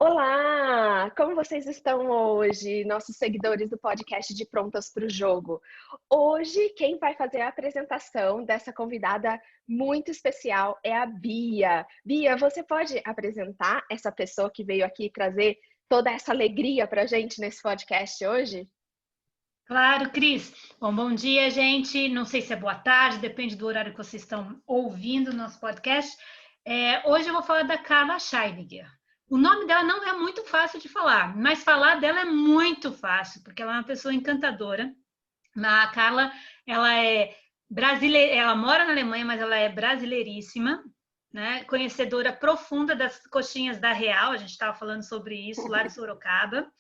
Olá! Como vocês estão hoje, nossos seguidores do podcast de Prontas para o Jogo? Hoje, quem vai fazer a apresentação dessa convidada muito especial é a Bia. Bia, você pode apresentar essa pessoa que veio aqui trazer toda essa alegria para a gente nesse podcast hoje? Claro, Cris. Bom dia, gente. Não sei se é boa tarde, depende do horário que vocês estão ouvindo o nosso podcast. Hoje eu vou falar da Carla Scheiniger. O nome dela não é muito fácil de falar, mas falar dela é muito fácil, porque ela é uma pessoa encantadora. A Carla, ela é brasileira, ela mora na Alemanha, mas ela é brasileiríssima, né? Conhecedora profunda das coxinhas da Real, a gente estava falando sobre isso lá de Sorocaba.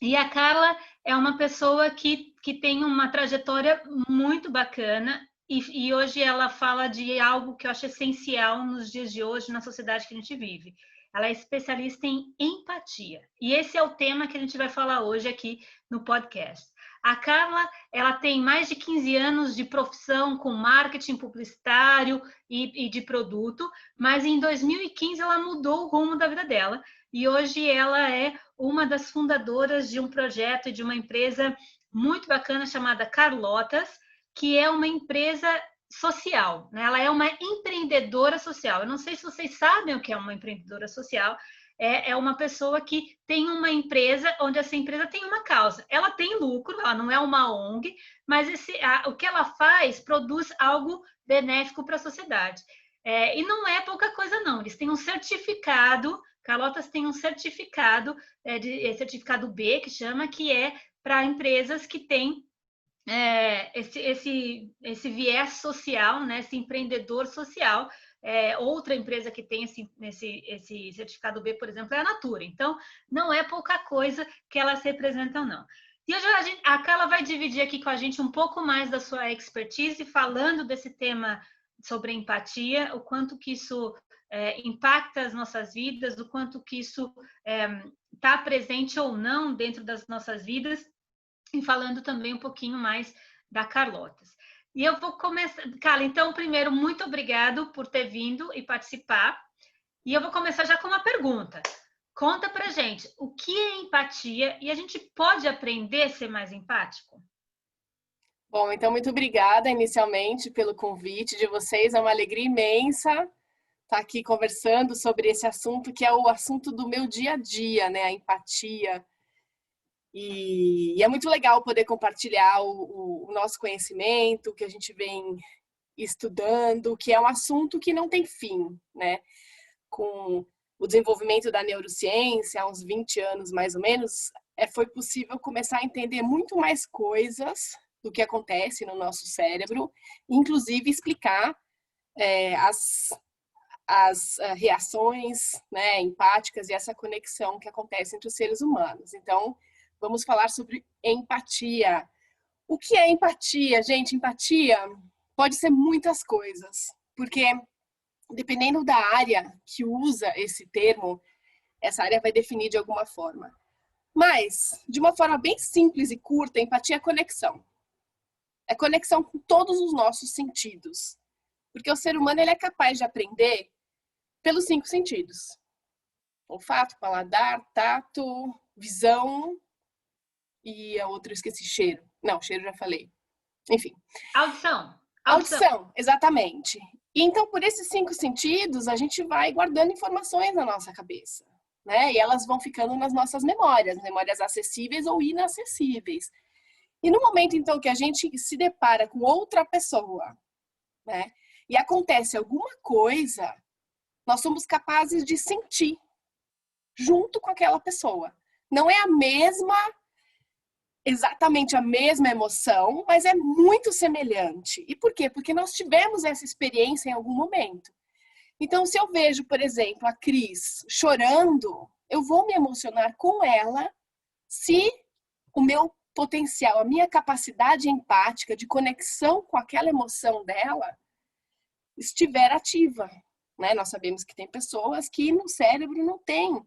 E a Carla é uma pessoa que tem uma trajetória muito bacana e hoje ela fala de algo que eu acho essencial nos dias de hoje, na sociedade que a gente vive. Ela é especialista em empatia. E esse é o tema que a gente vai falar hoje aqui no podcast. A Carla, ela tem mais de 15 anos de profissão com marketing publicitário e de produto, mas em 2015 ela mudou o rumo da vida dela e hoje ela é uma das fundadoras de um projeto e de uma empresa muito bacana chamada Carlotas, que é uma empresa social, né? Ela é uma empreendedora social. Eu não sei se vocês sabem o que é uma empreendedora social. É uma pessoa que tem uma empresa onde essa empresa tem uma causa. Ela tem lucro, ela não é uma ONG, mas o que ela faz produz algo benéfico para a sociedade. E não é pouca coisa, não. Eles têm um certificado, Carlotas tem um certificado, certificado B, que chama, que é para empresas que têm esse viés social, né, esse empreendedor social. Outra empresa que tem esse certificado B, por exemplo, é a Natura. Então, não é pouca coisa que elas representam, não. E hoje a Carla vai dividir aqui com a gente um pouco mais da sua expertise, falando desse tema sobre empatia, o quanto que isso impacta as nossas vidas, o quanto que isso está presente ou não dentro das nossas vidas, e falando também um pouquinho mais da Carlotas. E eu vou começar, Carla, então, primeiro, muito obrigado por ter vindo e participar. E eu vou começar já com uma pergunta. Conta pra gente, o que é empatia e a gente pode aprender a ser mais empático? Bom, então muito obrigada inicialmente pelo convite de vocês. É uma alegria imensa estar aqui conversando sobre esse assunto que é o assunto do meu dia a dia, né? A empatia. E é muito legal poder compartilhar o nosso conhecimento, que a gente vem estudando, que é um assunto que não tem fim, né? Com o desenvolvimento da neurociência, há uns 20 anos mais ou menos, foi possível começar a entender muito mais coisas do que acontece no nosso cérebro, inclusive explicar as reações, né, empáticas e essa conexão que acontece entre os seres humanos. Então, vamos falar sobre empatia. O que é empatia, gente? Empatia pode ser muitas coisas, porque dependendo da área que usa esse termo, essa área vai definir de alguma forma. Mas, de uma forma bem simples e curta, empatia é conexão. É conexão com todos os nossos sentidos. Porque o ser humano ele é capaz de aprender pelos 5 sentidos. Olfato, paladar, tato, visão e a outra eu esqueci, cheiro. Não, cheiro já falei. Enfim. Audição, exatamente. E então, por esses 5 sentidos, a gente vai guardando informações na nossa cabeça, né? E elas vão ficando nas nossas memórias acessíveis ou inacessíveis. E no momento, então, que a gente se depara com outra pessoa, né? E acontece alguma coisa, nós somos capazes de sentir junto com aquela pessoa. Não é exatamente a mesma emoção, mas é muito semelhante. E por quê? Porque nós tivemos essa experiência em algum momento. Então, se eu vejo, por exemplo, a Cris chorando, eu vou me emocionar com ela se o meu potencial, a minha capacidade empática de conexão com aquela emoção dela estiver ativa, né? Nós sabemos que tem pessoas que no cérebro não tem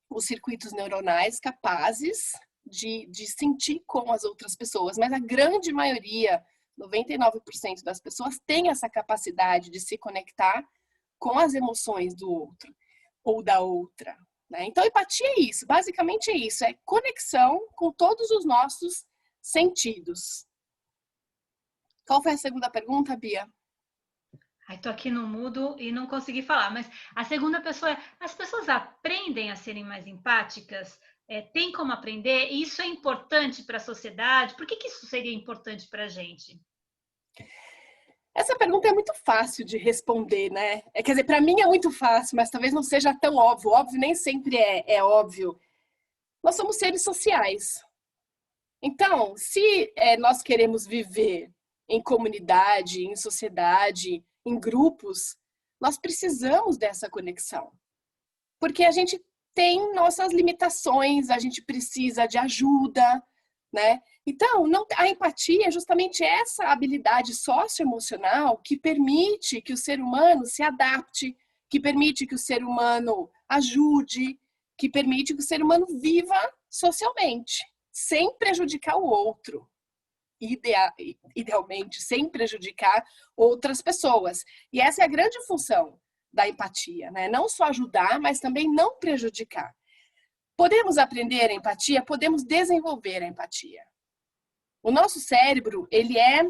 os circuitos neuronais capazes de sentir com as outras pessoas, mas a grande maioria, 99% das pessoas, tem essa capacidade de se conectar com as emoções do outro ou da outra, né? Então, empatia é isso, basicamente é isso, é conexão com todos os nossos sentidos. Qual foi a segunda pergunta, Bia? Ai, tô aqui no mudo e não consegui falar, mas a segunda pessoa é: as pessoas aprendem a serem mais empáticas? Tem como aprender? E isso é importante para a sociedade? Por que isso seria importante para a gente? Essa pergunta é muito fácil de responder, né? Quer dizer, para mim é muito fácil, mas talvez não seja tão óbvio. Óbvio nem sempre é óbvio. Nós somos seres sociais. Então, se nós queremos viver em comunidade, em sociedade, em grupos, nós precisamos dessa conexão. Porque a gente tem nossas limitações, a gente precisa de ajuda, né? Então, a empatia é justamente essa habilidade socioemocional que permite que o ser humano se adapte, que permite que o ser humano ajude, que permite que o ser humano viva socialmente, sem prejudicar o outro. Idealmente, sem prejudicar outras pessoas. E essa é a grande função da empatia, né? Não só ajudar, mas também não prejudicar. Podemos aprender a empatia, podemos desenvolver a empatia. O nosso cérebro, ele é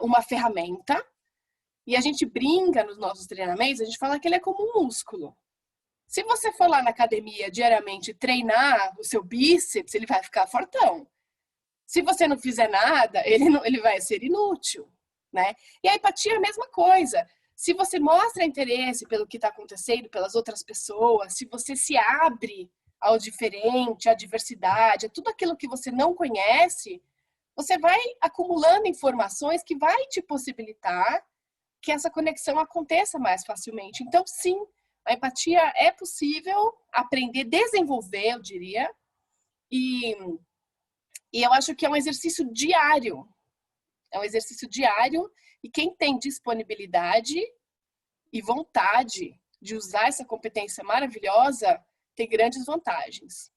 uma ferramenta, e a gente brinca nos nossos treinamentos, a gente fala que ele é como um músculo. Se você for lá na academia diariamente treinar o seu bíceps, ele vai ficar fortão. Se você não fizer nada, ele vai ser inútil, né? E a empatia é a mesma coisa. Se você mostra interesse pelo que está acontecendo, pelas outras pessoas, se você se abre ao diferente, à diversidade, a tudo aquilo que você não conhece, você vai acumulando informações que vai te possibilitar que essa conexão aconteça mais facilmente. Então, sim, a empatia é possível aprender, desenvolver, eu diria, e eu acho que é um exercício diário. É um exercício diário e quem tem disponibilidade e vontade de usar essa competência maravilhosa tem grandes vantagens.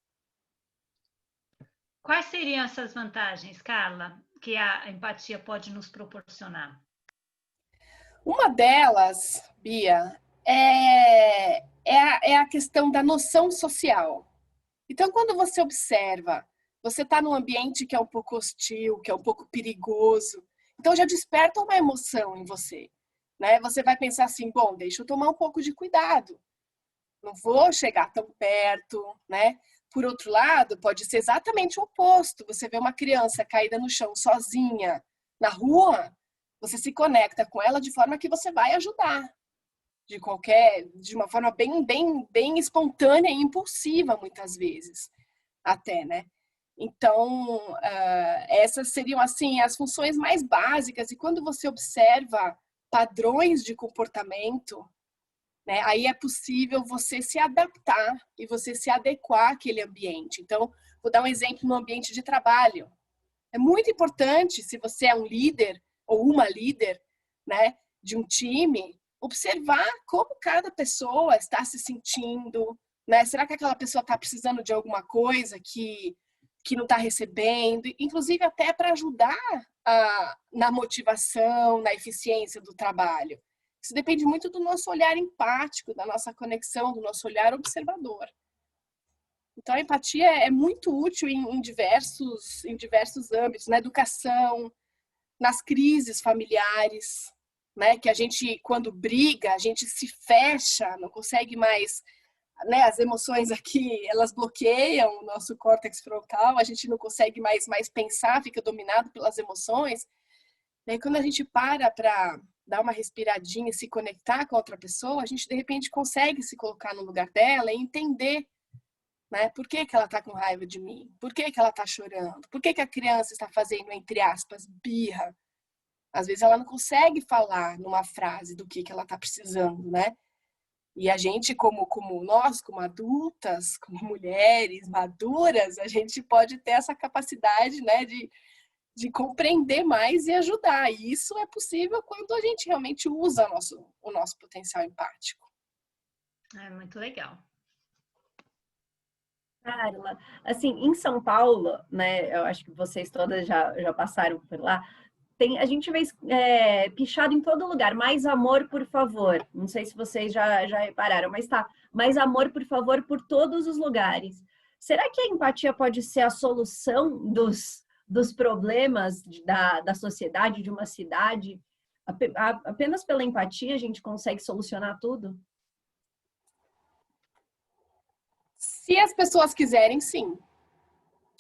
Quais seriam essas vantagens, Carla, que a empatia pode nos proporcionar? Uma delas, Bia, é a questão da noção social. Então, quando você observa, você está num ambiente que é um pouco hostil, que é um pouco perigoso, então já desperta uma emoção em você, né? Você vai pensar assim, bom, deixa eu tomar um pouco de cuidado, não vou chegar tão perto, né? Por outro lado, pode ser exatamente o oposto. Você vê uma criança caída no chão sozinha na rua, você se conecta com ela de forma que você vai ajudar. De uma forma bem espontânea e impulsiva, muitas vezes, até, né? Então, essas seriam, assim, as funções mais básicas. E quando você observa padrões de comportamento, né, aí é possível você se adaptar e você se adequar àquele ambiente. Então, vou dar um exemplo no ambiente de trabalho. É muito importante, se você é um líder ou uma líder, né, de um time, observar como cada pessoa está se sentindo, né? Será que aquela pessoa está precisando de alguma coisa que não está recebendo? Inclusive até para ajudar na motivação, na eficiência do trabalho. Isso depende muito do nosso olhar empático, da nossa conexão, do nosso olhar observador. Então, a empatia é muito útil em diversos âmbitos, na educação, nas crises familiares, né? Que a gente, quando briga, a gente se fecha, não consegue mais, né? As emoções aqui, elas bloqueiam o nosso córtex frontal, a gente não consegue mais pensar, fica dominado pelas emoções. E aí, quando a gente para dar uma respiradinha e se conectar com outra pessoa, a gente, de repente, consegue se colocar no lugar dela e entender, né? Por que ela está com raiva de mim? Por que ela está chorando? Por que a criança está fazendo, entre aspas, birra? Às vezes ela não consegue falar numa frase do que ela está precisando, né? E a gente, como nós, como adultas, como mulheres maduras, a gente pode ter essa capacidade, né, de compreender mais e ajudar. E isso é possível quando a gente realmente usa o nosso potencial empático. É muito legal. Carla, assim, em São Paulo, né, eu acho que vocês todas já passaram por lá, A gente vê pichado em todo lugar, mais amor, por favor. Não sei se vocês já repararam, mas tá, mais amor, por favor, por todos os lugares. Será que a empatia pode ser a solução dos problemas da sociedade, de uma cidade? Apenas pela empatia a gente consegue solucionar tudo? Se as pessoas quiserem, sim.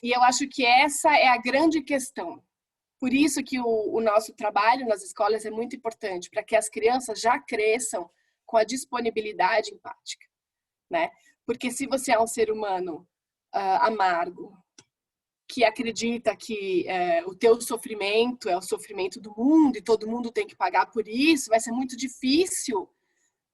E eu acho que essa é a grande questão. Por isso que o nosso trabalho nas escolas é muito importante, para que as crianças já cresçam com a disponibilidade empática, né? Porque se você é um ser humano amargo, que acredita que o teu sofrimento é o sofrimento do mundo e todo mundo tem que pagar por isso, vai ser muito difícil,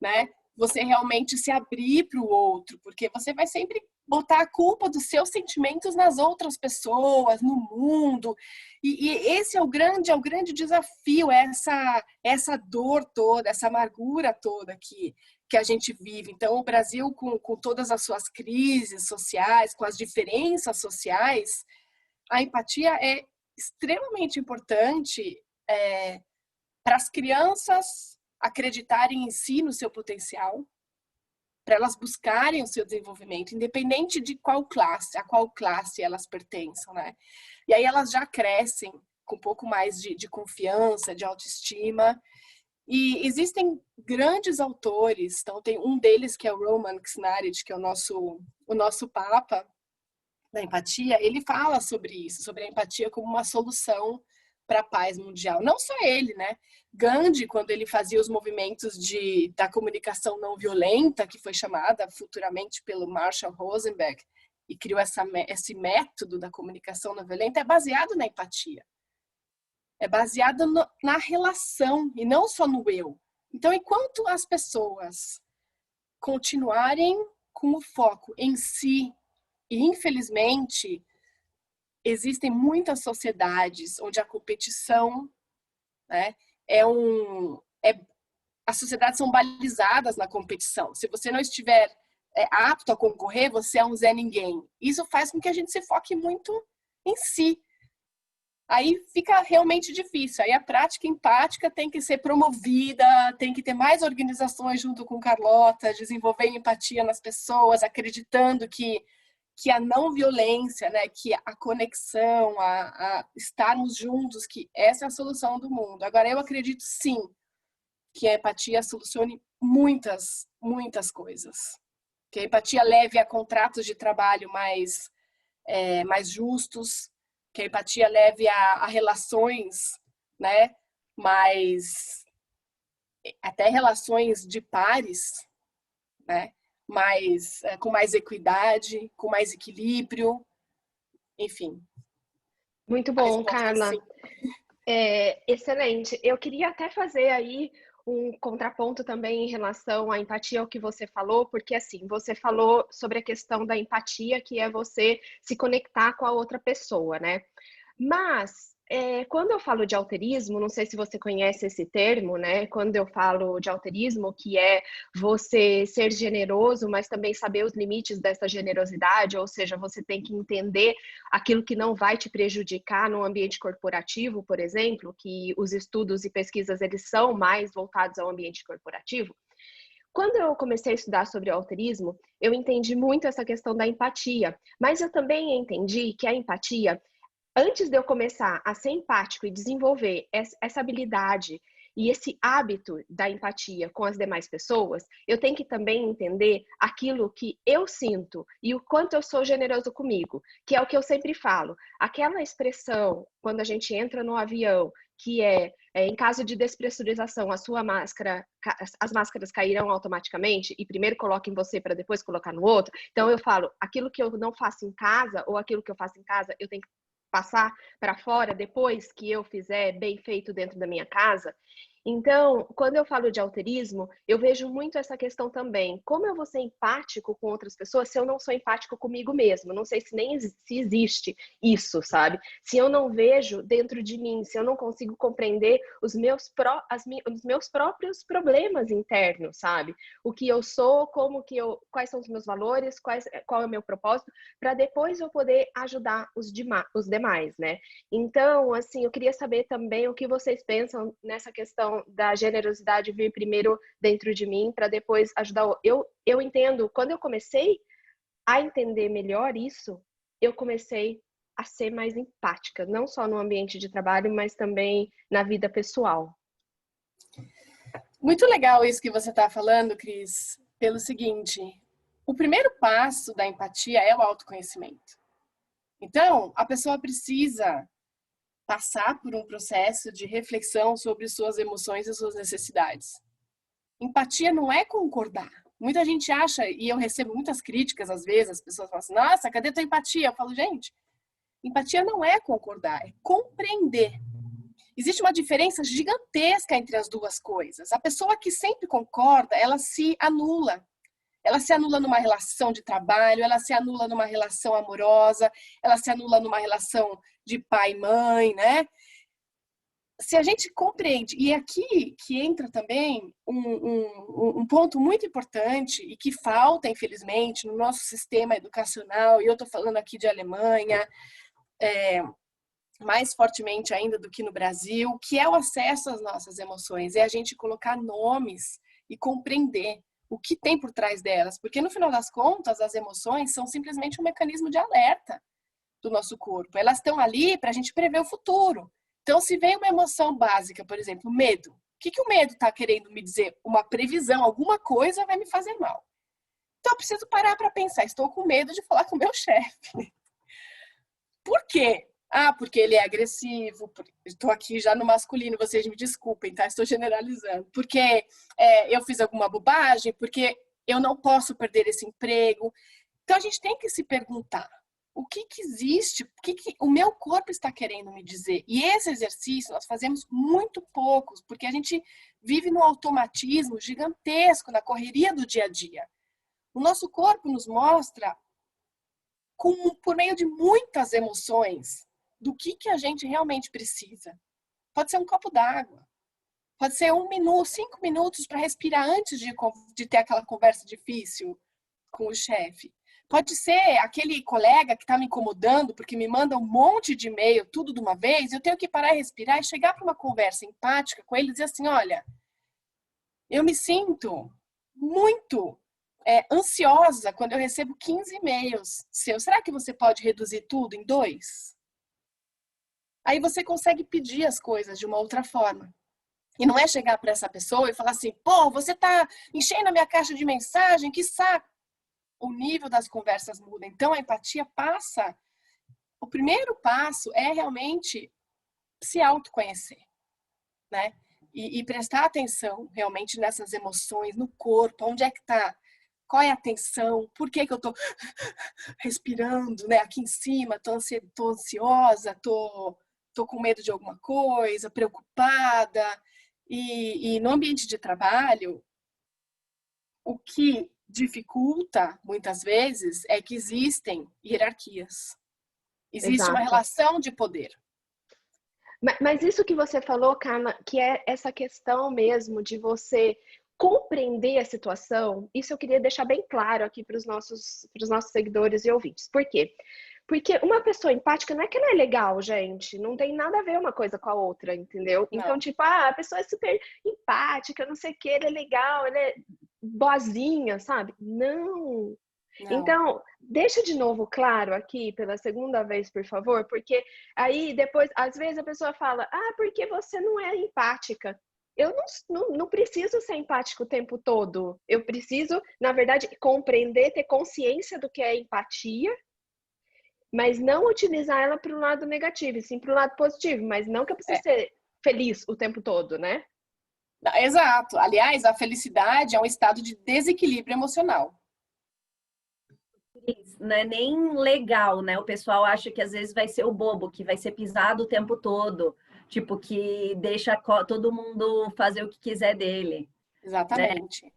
né? Você realmente se abrir para o outro, porque você vai sempre botar a culpa dos seus sentimentos nas outras pessoas, no mundo. E esse é o grande desafio, essa dor toda, essa amargura toda que a gente vive. Então, o Brasil, com todas as suas crises sociais, com as diferenças sociais, a empatia é extremamente importante para as crianças acreditarem em si, no seu potencial, para elas buscarem o seu desenvolvimento, independente de a qual classe elas pertençam, né? E aí elas já crescem com um pouco mais de confiança, de autoestima. E existem grandes autores, então tem um deles que é o Roman Ksnaric, que é o nosso papa da empatia. Ele fala sobre isso, sobre a empatia como uma solução para a paz mundial. Não só ele, né? Gandhi, quando ele fazia os movimentos da comunicação não violenta, que foi chamada futuramente pelo Marshall Rosenberg, e criou esse método da comunicação não violenta, é baseado na empatia. É baseado na relação e não só no eu. Então, enquanto as pessoas continuarem com o foco em si, e infelizmente existem muitas sociedades onde a competição, né, as sociedades são balizadas na competição. Se você não estiver apto a concorrer, você é um Zé Ninguém. Isso faz com que a gente se foque muito em si. Aí fica realmente difícil. Aí a prática empática tem que ser promovida, tem que ter mais organizações junto com Carlota, desenvolver empatia nas pessoas, acreditando que a não violência, né, que a conexão, a estarmos juntos, que essa é a solução do mundo. Agora, eu acredito sim que a empatia solucione muitas coisas. Que a empatia leve a contratos de trabalho mais justos, que a empatia leve a relações, né, até relações de pares, né, com mais equidade, com mais equilíbrio, enfim. Muito bom, Carla. Excelente. Eu queria até fazer aí um contraponto também em relação à empatia, ao que você falou, porque assim, você falou sobre a questão da empatia, que é você se conectar com a outra pessoa, né? Mas quando eu falo de alterismo, não sei se você conhece esse termo, né? Quando eu falo de alterismo, que é você ser generoso, mas também saber os limites dessa generosidade, ou seja, você tem que entender aquilo que não vai te prejudicar no ambiente corporativo, por exemplo, que os estudos e pesquisas eles são mais voltados ao ambiente corporativo. Quando eu comecei a estudar sobre o alterismo, eu entendi muito essa questão da empatia, mas eu também entendi que a empatia, antes de eu começar a ser empático e desenvolver essa habilidade e esse hábito da empatia com as demais pessoas, eu tenho que também entender aquilo que eu sinto e o quanto eu sou generoso comigo, que é o que eu sempre falo. Aquela expressão, quando a gente entra no avião, que em caso de despressurização, as máscaras cairão automaticamente e primeiro coloca em você para depois colocar no outro. Então eu falo, aquilo que eu não faço em casa ou aquilo que eu faço em casa, eu tenho que passar para fora depois que eu fizer bem feito dentro da minha casa. Então, quando eu falo de alterismo, eu vejo muito essa questão também. Como eu vou ser empático com outras pessoas se eu não sou empático comigo mesmo? Não sei se nem se existe isso, sabe? Se eu não vejo dentro de mim, se eu não consigo compreender os meus próprios problemas internos, sabe? O que eu sou, quais são os meus valores, qual é o meu propósito, para depois eu poder ajudar os demais, né? Então, assim, eu queria saber também o que vocês pensam nessa questão da generosidade vir primeiro dentro de mim para depois ajudar. Eu entendo, quando eu comecei a entender melhor isso, eu comecei a ser mais empática, não só no ambiente de trabalho, mas também na vida pessoal. Muito legal isso que você está falando, Cris, pelo seguinte: o primeiro passo da empatia é o autoconhecimento. Então, a pessoa precisa passar por um processo de reflexão sobre suas emoções e suas necessidades. Empatia não é concordar. Muita gente acha, e eu recebo muitas críticas às vezes, as pessoas falam assim, nossa, cadê tua empatia? Eu falo, gente, empatia não é concordar, é compreender. Existe uma diferença gigantesca entre as duas coisas. A pessoa que sempre concorda, ela se anula. Ela se anula numa relação de trabalho, ela se anula numa relação amorosa, ela se anula numa relação de pai e mãe, né? Se a gente compreende, e aqui que entra também um ponto muito importante e que falta, infelizmente, no nosso sistema educacional, e eu estou falando aqui de Alemanha, mais fortemente ainda do que no Brasil, que é o acesso às nossas emoções, é a gente colocar nomes e compreender o que tem por trás delas, porque no final das contas as emoções são simplesmente um mecanismo de alerta do nosso corpo. Elas estão ali para a gente prever o futuro. Então, se vem uma emoção básica, por exemplo, medo, o que o medo está querendo me dizer? Uma previsão, alguma coisa vai me fazer mal. Então, eu preciso parar para pensar, estou com medo de falar com o meu chefe. Por quê? Ah, porque ele é agressivo, estou aqui já no masculino, vocês me desculpem, tá? Estou generalizando. Porque eu fiz alguma bobagem, porque eu não posso perder esse emprego. Então, a gente tem que se perguntar, o que existe, o que o meu corpo está querendo me dizer? E esse exercício nós fazemos muito poucos, porque a gente vive num automatismo gigantesco, na correria do dia a dia. O nosso corpo nos mostra, por meio de muitas emoções, do que a gente realmente precisa. Pode ser um copo d'água, pode ser 1 minuto, 5 minutos para respirar antes de ter aquela conversa difícil com o chefe. Pode ser aquele colega que está me incomodando porque me manda um monte de e-mail, tudo de uma vez, eu tenho que parar e respirar e chegar para uma conversa empática com ele e dizer assim, olha, eu me sinto muito ansiosa quando eu recebo 15 e-mails seus. Será que você pode reduzir tudo em 2? Aí você consegue pedir as coisas de uma outra forma. E não é chegar para essa pessoa e falar assim, pô, você está enchendo a minha caixa de mensagem, que saco. O nível das conversas muda. Então, a empatia passa... O primeiro passo é realmente se autoconhecer, né? E prestar atenção realmente nessas emoções, no corpo, onde é que está, qual é a tensão, por que eu estou respirando, né? Aqui em cima, estou ansiosa, estou com medo de alguma coisa, preocupada. E no ambiente de trabalho, o que dificulta, muitas vezes, é que existem hierarquias. Existe uma relação de poder. Mas isso que você falou, Carla, que é essa questão mesmo de você compreender a situação, isso eu queria deixar bem claro aqui para os nossos seguidores e ouvintes. Por quê? Porque uma pessoa empática não é que ela é legal, gente. Não tem nada a ver uma coisa com a outra, entendeu? Não. Então, tipo, a pessoa é super empática, não sei o que, ela é legal, ela é boazinha, sabe? Não. Então, deixa de novo claro aqui, pela segunda vez, por favor, porque aí depois, às vezes a pessoa fala, porque você não é empática. Eu não preciso ser empático o tempo todo. Eu preciso, na verdade, compreender, ter consciência do que é empatia, mas não utilizar ela para o lado negativo, sim para o lado positivo, mas não que eu precise ser feliz o tempo todo, né? Exato. Aliás, a felicidade é um estado de desequilíbrio emocional. Não é nem legal, né? O pessoal acha que às vezes vai ser o bobo, que vai ser pisado o tempo todo. tipo, que deixa todo mundo fazer o que quiser dele. Exatamente.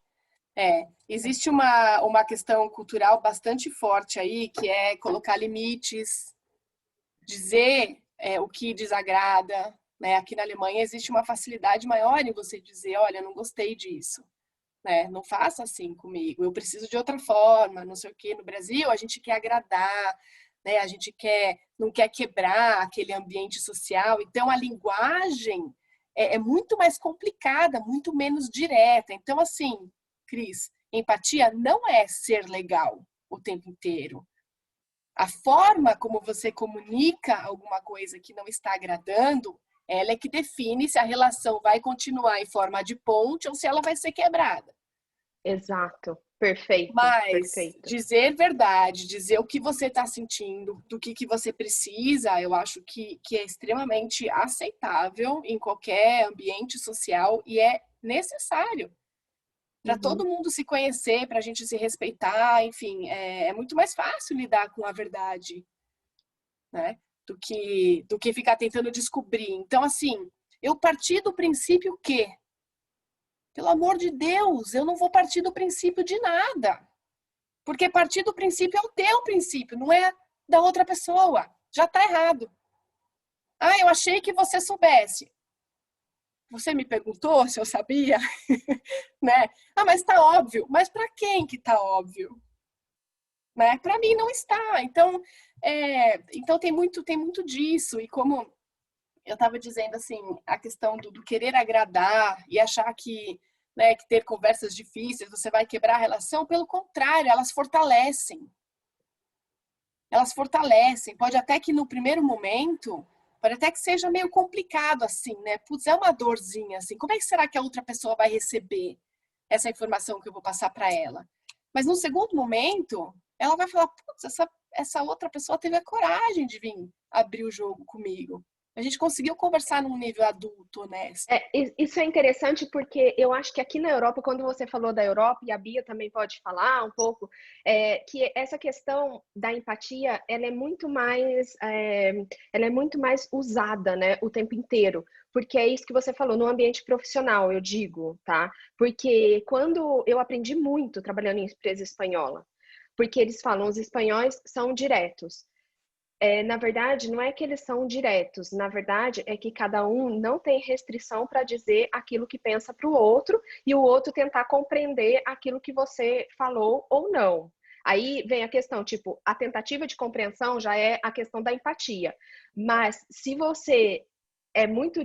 Existe uma questão cultural bastante forte aí, que é colocar limites, dizer o que desagrada, né? Aqui na Alemanha existe uma facilidade maior em você dizer, olha, não gostei disso, né? Não faça assim comigo, eu preciso de outra forma, não sei o quê. No Brasil, a gente quer agradar, né? A gente não quer quebrar aquele ambiente social. Então, a linguagem é muito mais complicada, muito menos direta. Então, assim, Cris, empatia não é ser legal o tempo inteiro. A forma como você comunica alguma coisa que não está agradando, ela é que define se a relação vai continuar em forma de ponte ou se ela vai ser quebrada. Exato. Perfeito. Mas Perfeito. dizer verdade, dizer o que você está sentindo, do que você precisa, eu acho que é extremamente aceitável em qualquer ambiente social e é necessário para todo mundo se conhecer, para a gente se respeitar, enfim, é muito mais fácil lidar com a verdade, né? Do que ficar tentando descobrir. Então, assim, eu parti do princípio que, pelo amor de Deus, eu não vou partir do princípio de nada. Porque partir do princípio é o teu princípio, não é da outra pessoa. Já está errado. Ah, eu achei que você soubesse. Você me perguntou se eu sabia, né? Ah, mas está óbvio. Mas para quem que está óbvio? Né? Para mim não está. Então tem muito disso. E como eu estava dizendo, assim, a questão do querer agradar e achar que, né, que ter conversas difíceis você vai quebrar a relação, pelo contrário, elas fortalecem. Elas fortalecem. Pode até que no primeiro momento, pode até que seja meio complicado, assim, né? Putz, é uma dorzinha, assim. Como é que será que a outra pessoa vai receber essa informação que eu vou passar para ela? Mas no segundo momento, ela vai falar, putz, essa outra pessoa teve a coragem de vir abrir o jogo comigo. A gente conseguiu conversar num nível adulto, honesto. Isso é interessante porque eu acho que aqui na Europa, quando você falou da Europa, e a Bia também pode falar um pouco, que essa questão da empatia, ela é muito mais usada, né, o tempo inteiro. Porque é isso que você falou, no ambiente profissional, eu digo, tá? Porque quando eu aprendi muito trabalhando em empresa espanhola, porque eles falam, os espanhóis são diretos. Na verdade, não é que eles são diretos, na verdade é que cada um não tem restrição para dizer aquilo que pensa para o outro e o outro tentar compreender aquilo que você falou ou não. Aí vem a questão, tipo, a tentativa de compreensão já é a questão da empatia. Mas se você é muito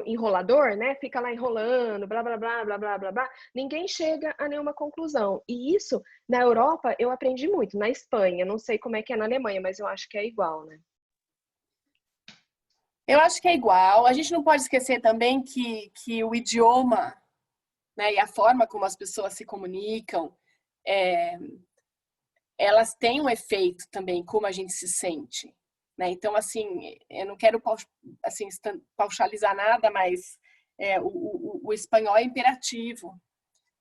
enrolador, né? Fica lá enrolando, blá, blá, blá, blá, blá, blá, blá. Ninguém chega a nenhuma conclusão. E isso, na Europa, eu aprendi muito. Na Espanha, não sei como é que é na Alemanha, mas eu acho que é igual, né? Eu acho que é igual. A gente não pode esquecer também que o idioma, né, e a forma como as pessoas se comunicam, elas têm um efeito também, como a gente se sente. Né? Então, assim, eu não quero assim, paušalizar nada, mas o espanhol é imperativo,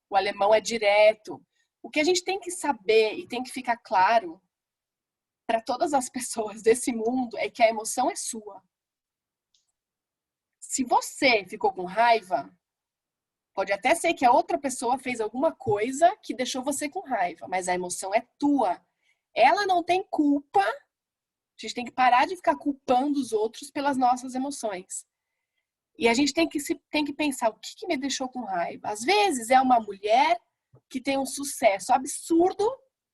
o alemão é direto. O que a gente tem que saber e tem que ficar claro para todas as pessoas desse mundo é que a emoção é sua. Se você ficou com raiva, pode até ser que a outra pessoa fez alguma coisa que deixou você com raiva, mas a emoção é tua. Ela não tem culpa. A gente tem que parar de ficar culpando os outros pelas nossas emoções. E a gente tem que pensar, o que me deixou com raiva? Às vezes é uma mulher que tem um sucesso absurdo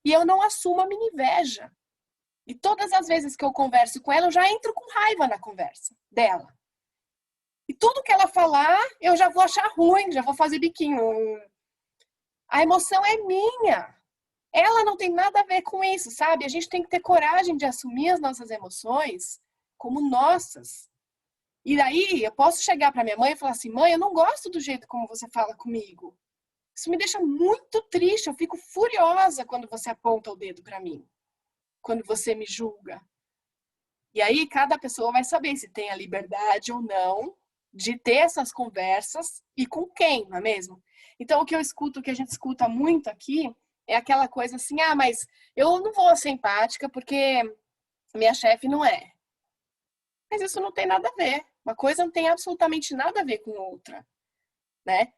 e eu não assumo a minha inveja. E todas as vezes que eu converso com ela, eu já entro com raiva na conversa dela. E tudo que ela falar, eu já vou achar ruim, já vou fazer biquinho. A emoção é minha. Ela não tem nada a ver com isso, sabe? A gente tem que ter coragem de assumir as nossas emoções como nossas. E daí eu posso chegar para minha mãe e falar assim, mãe, eu não gosto do jeito como você fala comigo. Isso me deixa muito triste, eu fico furiosa quando você aponta o dedo para mim. Quando você me julga. E aí cada pessoa vai saber se tem a liberdade ou não de ter essas conversas e com quem, não é mesmo? Então o que a gente escuta muito aqui é aquela coisa assim, mas eu não vou ser empática porque minha chefe não é. Mas isso não tem nada a ver. Uma coisa não tem absolutamente nada a ver com outra, né?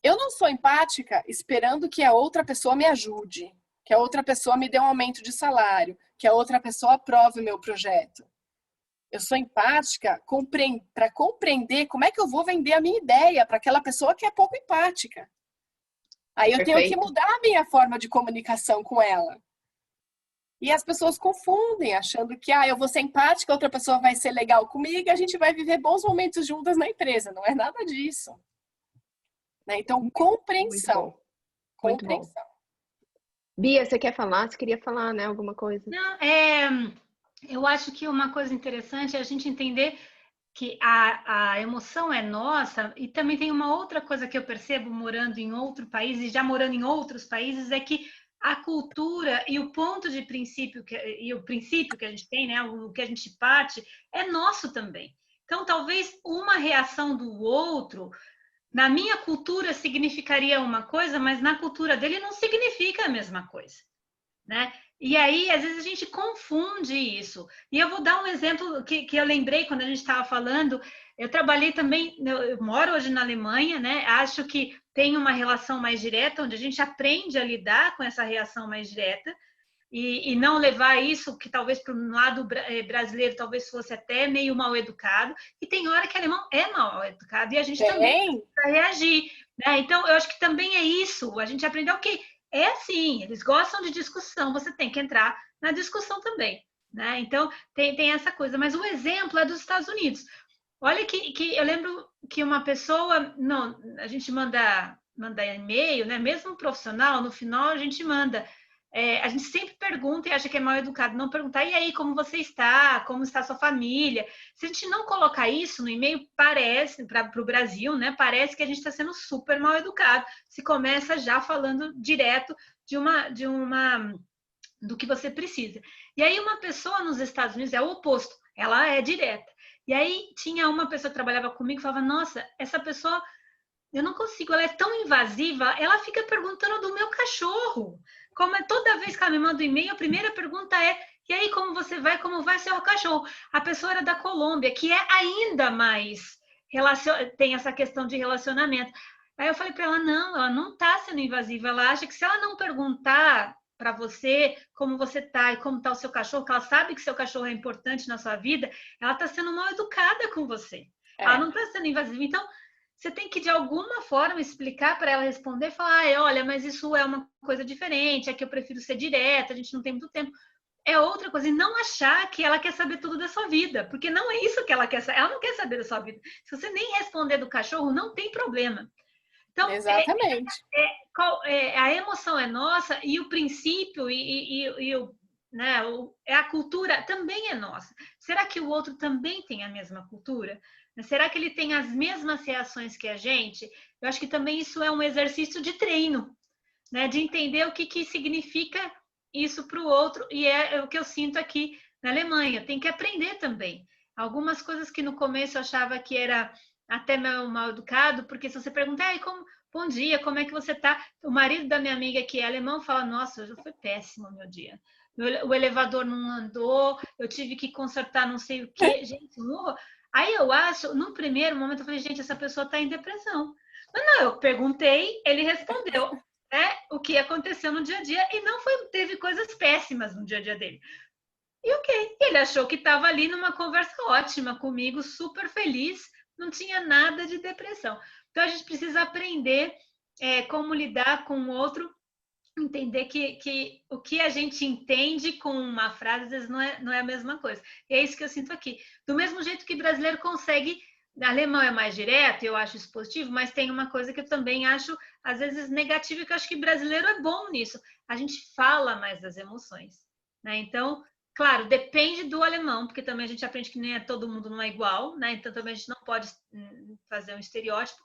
Eu não sou empática esperando que a outra pessoa me ajude, que a outra pessoa me dê um aumento de salário, que a outra pessoa aprove o meu projeto. Eu sou empática para compreender como é que eu vou vender a minha ideia para aquela pessoa que é pouco empática. Aí eu tenho que mudar a minha forma de comunicação com ela. E as pessoas confundem, achando que eu vou ser empática, outra pessoa vai ser legal comigo, a gente vai viver bons momentos juntas na empresa. Não é nada disso. Né? Então, compreensão. Muito bom. Bia, você quer falar? Você queria falar, né? Alguma coisa? Não, eu acho que uma coisa interessante é a gente entender que a emoção é nossa, e também tem uma outra coisa que eu percebo morando em outro país e já morando em outros países, é que a cultura e o ponto de princípio e o princípio que a gente tem, né, o que a gente parte, é nosso também. Então, talvez uma reação do outro, na minha cultura significaria uma coisa, mas na cultura dele não significa a mesma coisa, né? E aí, às vezes, a gente confunde isso. E eu vou dar um exemplo que eu lembrei quando a gente estava falando. Eu trabalhei também, eu moro hoje na Alemanha, né? Acho que tem uma relação mais direta, onde a gente aprende a lidar com essa reação mais direta e não levar isso, que talvez para o lado brasileiro talvez fosse até meio mal educado. E tem hora que o alemão é mal educado e a gente também precisa reagir, né? Então, eu acho que também é isso. A gente aprendeu que é assim, eles gostam de discussão, você tem que entrar na discussão também, né? Então, tem essa coisa. Mas o exemplo é dos Estados Unidos. Olha que eu lembro que uma pessoa, não, a gente manda e-mail, né? Mesmo profissional, no final a gente manda. A gente sempre pergunta e acha que é mal educado não perguntar, e aí, como você está? Como está a sua família? Se a gente não colocar isso no e-mail, parece, para o Brasil, né? Parece que a gente está sendo super mal educado. Se começa já falando direto do que você precisa. E aí, uma pessoa nos Estados Unidos é o oposto, ela é direta. E aí, tinha uma pessoa que trabalhava comigo e falava, nossa, essa pessoa, eu não consigo, ela é tão invasiva, ela fica perguntando do meu cachorro. Como toda vez que ela me manda um e-mail, a primeira pergunta é, e aí, como você vai? Como vai seu cachorro? A pessoa era da Colômbia, que é ainda mais, tem essa questão de relacionamento. Aí eu falei para ela não está sendo invasiva, ela acha que se ela não perguntar para você como você está e como está o seu cachorro, que ela sabe que seu cachorro é importante na sua vida, ela está sendo mal educada com você. Ela não está sendo invasiva. Então, você tem que, de alguma forma, explicar para ela responder e falar, olha, mas isso é uma coisa diferente, é que eu prefiro ser direta, a gente não tem muito tempo. É outra coisa, e não achar que ela quer saber tudo da sua vida, porque não é isso que ela quer saber, ela não quer saber da sua vida. Se você nem responder do cachorro, não tem problema. Então, exatamente. A emoção é nossa e o princípio a cultura também é nossa. Será que o outro também tem a mesma cultura? Será que ele tem as mesmas reações que a gente? Eu acho que também isso é um exercício de treino, né? De entender o que significa isso para o outro. E é o que eu sinto aqui na Alemanha. Tem que aprender também. Algumas coisas que no começo eu achava que era até mal educado, porque se você perguntar, bom dia, como é que você está? O marido da minha amiga que é alemão fala, nossa, hoje foi péssimo o meu dia. O elevador não andou, eu tive que consertar não sei o quê. Gente, aí eu acho, no primeiro momento, eu falei, gente, essa pessoa está em depressão. Mas não, eu perguntei, ele respondeu, né, o que aconteceu no dia a dia, e não teve coisas péssimas no dia a dia dele. E ok, ele achou que estava ali numa conversa ótima comigo, super feliz, não tinha nada de depressão. Então, a gente precisa aprender como lidar com o outro, entender que o que a gente entende com uma frase, às vezes, não é a mesma coisa. E é isso que eu sinto aqui. Do mesmo jeito que brasileiro consegue, alemão é mais direto, eu acho isso positivo, mas tem uma coisa que eu também acho, às vezes, negativa, que eu acho que brasileiro é bom nisso. A gente fala mais das emoções, né? Então, claro, depende do alemão, porque também a gente aprende que nem todo mundo não é igual, né? Então também a gente não pode fazer um estereótipo,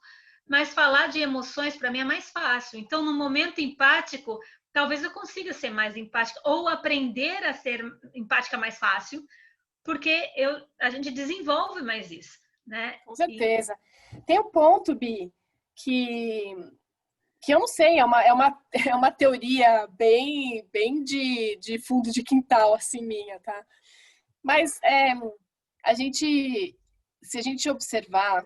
mas falar de emoções para mim é mais fácil. Então, no momento empático, talvez eu consiga ser mais empática ou aprender a ser empática mais fácil, porque a gente desenvolve mais isso, né? Com certeza. Tem um ponto, Bi, que eu não sei, é uma teoria bem de fundo de quintal, assim, minha, tá? Mas a gente se a gente observar,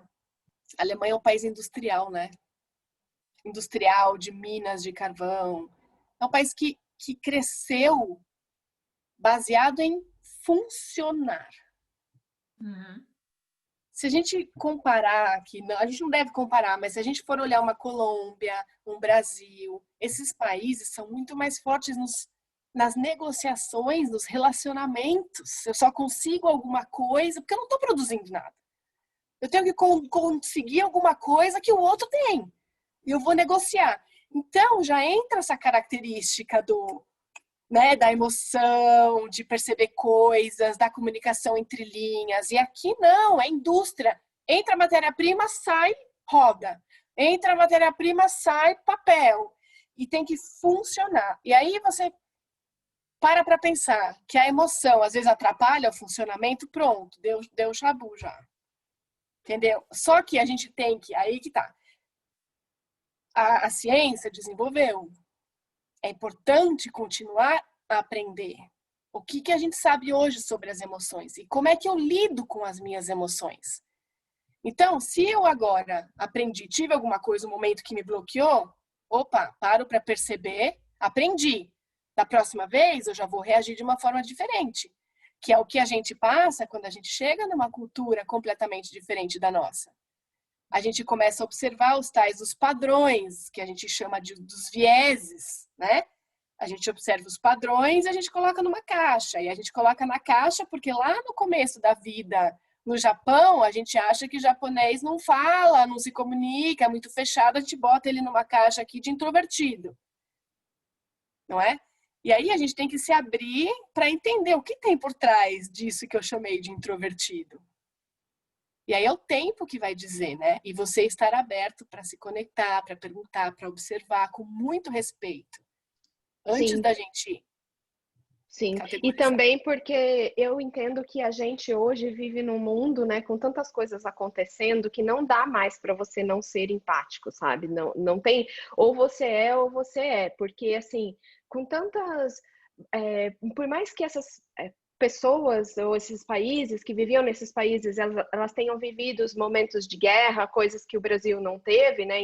a Alemanha é um país industrial, né? Industrial, de minas de carvão. É um país que cresceu baseado em funcionar. Uhum. Se a gente comparar aqui, a gente não deve comparar, mas se a gente for olhar uma Colômbia, um Brasil, esses países são muito mais fortes nas negociações, nos relacionamentos. Eu só consigo alguma coisa porque eu não estou produzindo nada. Eu tenho que conseguir alguma coisa que o outro tem. E eu vou negociar. Então, já entra essa característica da emoção, de perceber coisas, da comunicação entre linhas. E aqui não, é indústria. Entra a matéria-prima, sai, roda. Entra a matéria-prima, sai, papel. E tem que funcionar. E aí você para pensar que a emoção às vezes atrapalha o funcionamento, pronto, deu chabu já. Entendeu? Só que a gente tem que, aí que tá. A ciência desenvolveu. É importante continuar a aprender. O que a gente sabe hoje sobre as emoções? E como é que eu lido com as minhas emoções? Então, se eu agora aprendi, tive alguma coisa, um momento que me bloqueou, opa, paro para perceber, aprendi. Da próxima vez, eu já vou reagir de uma forma diferente. Que é o que a gente passa quando a gente chega numa cultura completamente diferente da nossa. A gente começa a observar os padrões, que a gente chama dos vieses, né? A gente observa os padrões e a gente coloca numa caixa. E a gente coloca na caixa porque lá no começo da vida, no Japão, a gente acha que japonês não fala, não se comunica, é muito fechado, a gente bota ele numa caixa aqui de introvertido. Não é? E aí a gente tem que se abrir para entender o que tem por trás disso que eu chamei de introvertido. E aí é o tempo que vai dizer, né? E você estar aberto para se conectar, para perguntar, para observar com muito respeito. Antes Sim. da gente Sim, e categorizar. também porque eu entendo que a gente hoje vive num mundo, né, com tantas coisas acontecendo que não dá mais para você não ser empático, sabe? Não tem, ou você é, porque assim, com tantas, por mais que essas pessoas ou esses países que viviam nesses países, elas tenham vivido os momentos de guerra, coisas que o Brasil não teve, né?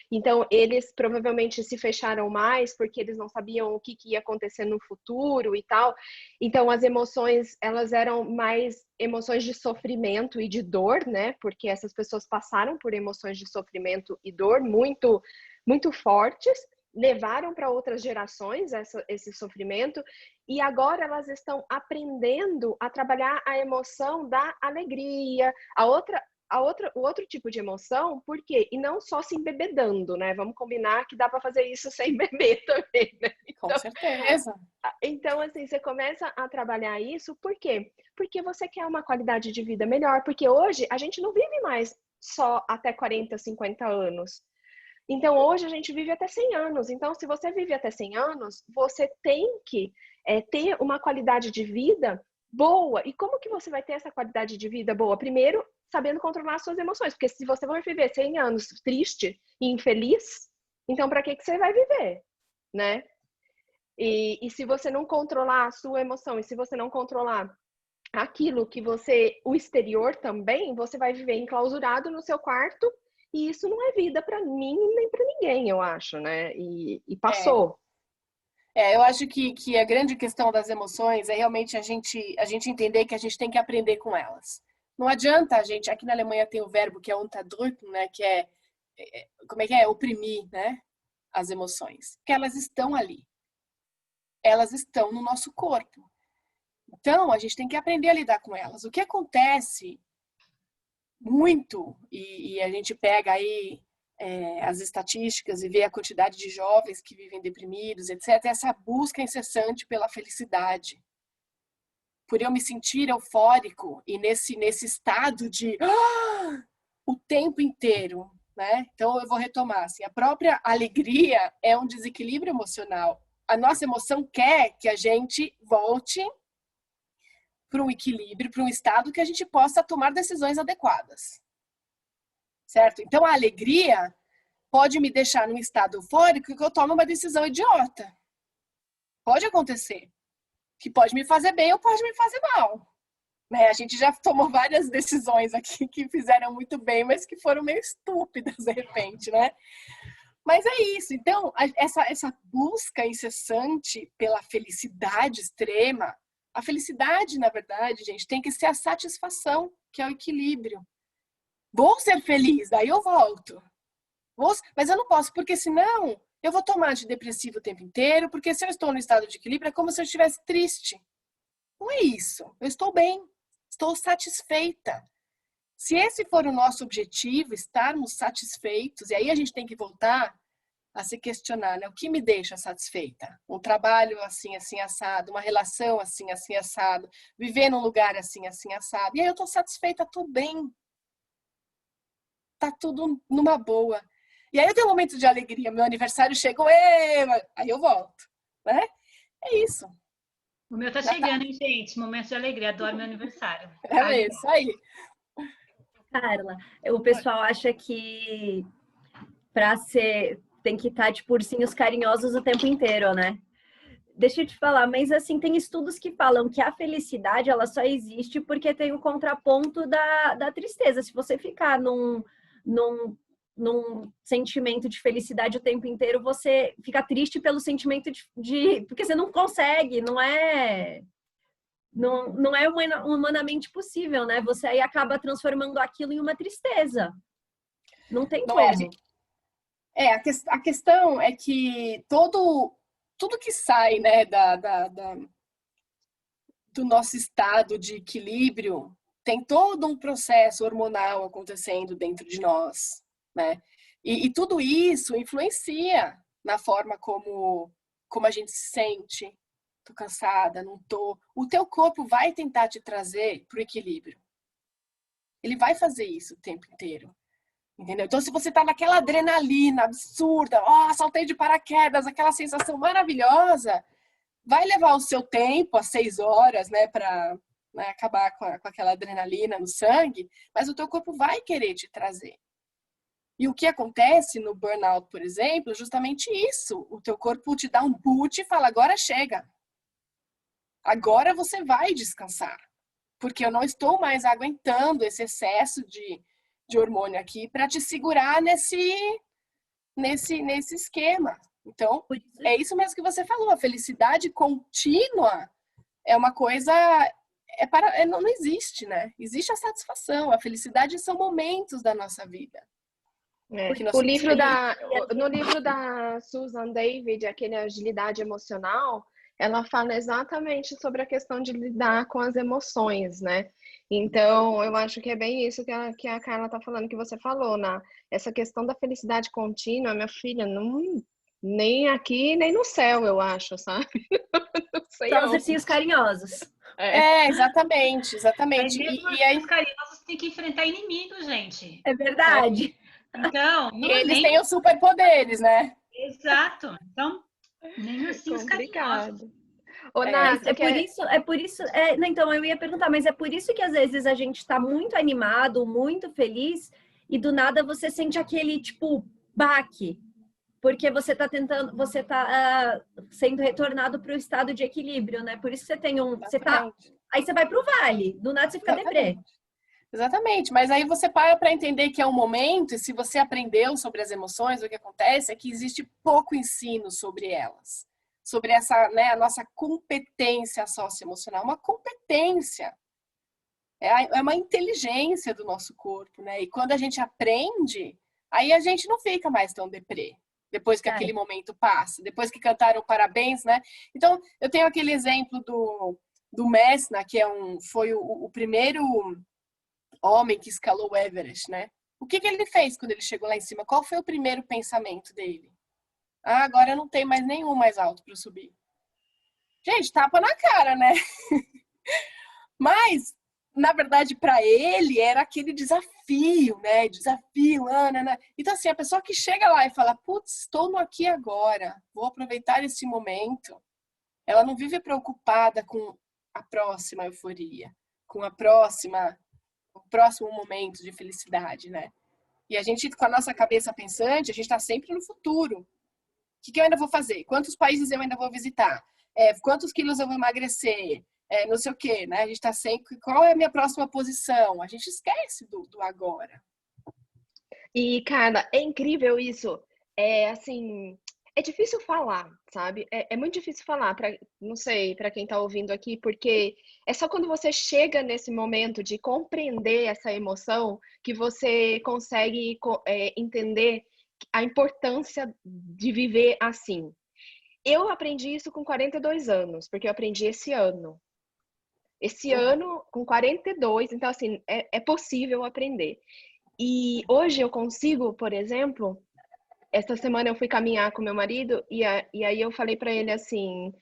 Então eles provavelmente se fecharam mais porque eles não sabiam o que ia acontecer no futuro e tal. Então as emoções, elas eram mais emoções de sofrimento e de dor, né? Porque essas pessoas passaram por emoções de sofrimento e dor muito, muito fortes, levaram para outras gerações esse sofrimento, e agora elas estão aprendendo a trabalhar a emoção da alegria, o outro tipo de emoção, por quê? E não só se embebedando, né? Vamos combinar que dá para fazer isso sem beber também, né? Então, com certeza. Então, assim, você começa a trabalhar isso, por quê? Porque você quer uma qualidade de vida melhor, porque hoje a gente não vive mais só até 40, 50 anos. Então, hoje a gente vive até 100 anos. Então, se você vive até 100 anos, você tem que ter uma qualidade de vida boa. E como que você vai ter essa qualidade de vida boa? Primeiro, sabendo controlar as suas emoções. Porque se você vai viver 100 anos triste e infeliz, então para que você vai viver, né? E se você não controlar a sua emoção, e se você não controlar aquilo que o exterior também, você vai viver enclausurado no seu quarto. E isso não é vida para mim nem para ninguém, eu acho, né? E passou. Eu acho que a grande questão das emoções é realmente a gente entender que a gente tem que aprender com elas. Não adianta a gente, aqui na Alemanha tem o verbo que é unterdrücken, né? Que como é que é? Oprimir, né? As emoções. Porque elas estão ali. Elas estão no nosso corpo. Então, a gente tem que aprender a lidar com elas. O que acontece muito, e a gente pega aí as estatísticas e vê a quantidade de jovens que vivem deprimidos, etc., essa busca incessante pela felicidade. Por eu me sentir eufórico e nesse estado de o tempo inteiro, né? Então eu vou retomar, assim, a própria alegria é um desequilíbrio emocional. A nossa emoção quer que a gente volte para um equilíbrio, para um estado que a gente possa tomar decisões adequadas. Certo? Então, a alegria pode me deixar num estado eufórico que eu tomo uma decisão idiota. Pode acontecer. Que pode me fazer bem ou pode me fazer mal. né? A gente já tomou várias decisões aqui que fizeram muito bem, mas que foram meio estúpidas de repente, né? Mas é isso. Então, essa busca incessante pela felicidade extrema, a felicidade, na verdade, gente, tem que ser a satisfação, que é o equilíbrio. Vou ser feliz, daí eu volto. Mas eu não posso, porque senão eu vou tomar antidepressivo o tempo inteiro, porque se eu estou no estado de equilíbrio, é como se eu estivesse triste. Não é isso. Eu estou bem, estou satisfeita. Se esse for o nosso objetivo, estarmos satisfeitos, e aí a gente tem que voltar a se questionar, né? O que me deixa satisfeita? Um trabalho assim, assim, assado, uma relação assim, assim, assado, viver num lugar assim, assim, assado. E aí eu estou satisfeita, estou bem. Tá tudo numa boa. E aí eu tenho um momento de alegria, meu aniversário chegou, aí eu volto, né? É isso. O meu tá chegando, hein, gente? Momento de alegria, adoro meu aniversário. É isso aí. Carla, o pessoal acha que para ser tem que estar de ursinhos carinhosos o tempo inteiro, né? Deixa eu te falar, mas assim, tem estudos que falam que a felicidade ela só existe porque tem o contraponto da tristeza. Se você ficar num sentimento de felicidade o tempo inteiro, você fica triste pelo sentimento porque você não consegue, não é humanamente possível, né? Você aí acaba transformando aquilo em uma tristeza. Não tem Não como. a questão é que tudo que sai, né, do nosso estado de equilíbrio tem todo um processo hormonal acontecendo dentro de nós, né? E tudo isso influencia na forma como a gente se sente. Tô cansada, não tô. O teu corpo vai tentar te trazer pro equilíbrio. Ele vai fazer isso o tempo inteiro. Entendeu? Então, se você tá naquela adrenalina absurda, saltei de paraquedas, aquela sensação maravilhosa, vai levar o seu tempo, as 6 horas, né, para acabar com aquela adrenalina no sangue, mas o teu corpo vai querer te trazer. E o que acontece no burnout, por exemplo, é justamente isso. O teu corpo te dá um boot e fala, agora chega. Agora você vai descansar. Porque eu não estou mais aguentando esse excesso de hormônio aqui para te segurar nesse esquema. Então, é isso mesmo que você falou. A felicidade contínua é uma coisa... não existe, né? Existe a satisfação. A felicidade são momentos da nossa vida. No livro da Susan David, aquele Agilidade Emocional, ela fala exatamente sobre a questão de lidar com as emoções, né? Então, eu acho que é bem isso que a Carla tá falando, que você falou, né? Essa questão da felicidade contínua, minha filha, nem aqui, nem no céu, eu acho, sabe? Não sei Só os ursinhos carinhosos. Exatamente. Mas mesmo aí os carinhosos têm que enfrentar inimigos, gente. É verdade. Então, eles têm os superpoderes, né? Exato. Então, nem ursinhos carinhosos. Ô, Nath, então, eu ia perguntar, mas é por isso que às vezes a gente tá muito animado, muito feliz, e do nada você sente aquele, tipo, baque. Porque você tá sendo retornado para o estado de equilíbrio, né? Por isso que você tem aí você vai pro vale, do nada você fica deprê. Exatamente, mas aí você para entender que é um momento, e se você aprendeu sobre as emoções, o que acontece é que existe pouco ensino sobre elas. Sobre essa, né, a nossa competência socioemocional, uma competência. É uma inteligência do nosso corpo, né? E quando a gente aprende, aí a gente não fica mais tão deprê. Depois que aquele momento passa, depois que cantaram parabéns, né? Então, eu tenho aquele exemplo do Messner, que foi o primeiro homem que escalou o Everest, né? O que ele fez quando ele chegou lá em cima? Qual foi o primeiro pensamento dele? Agora eu não tenho mais nenhum mais alto para subir. Gente, tapa na cara, né? Mas, na verdade, para ele era aquele desafio, né? Desafio, Então, assim, a pessoa que chega lá e fala, putz, estou no aqui agora, vou aproveitar esse momento, ela não vive preocupada com a próxima euforia, com o próximo momento de felicidade, né? E a gente, com a nossa cabeça pensante, a gente está sempre no futuro. O que eu ainda vou fazer? Quantos países eu ainda vou visitar? Quantos quilos eu vou emagrecer? não sei o quê, né? A gente está sempre, qual é a minha próxima posição? A gente esquece do agora. E, cara, é incrível isso. É assim, é difícil falar, sabe? É muito difícil falar para, não sei, para quem tá ouvindo aqui, porque é só quando você chega nesse momento de compreender essa emoção que você consegue entender a importância de viver assim. Eu aprendi isso com 42 anos, porque eu aprendi esse ano. Esse ano, com 42, então assim, é possível aprender. E hoje eu consigo, por exemplo, essa semana eu fui caminhar com meu marido e aí eu falei para ele assim,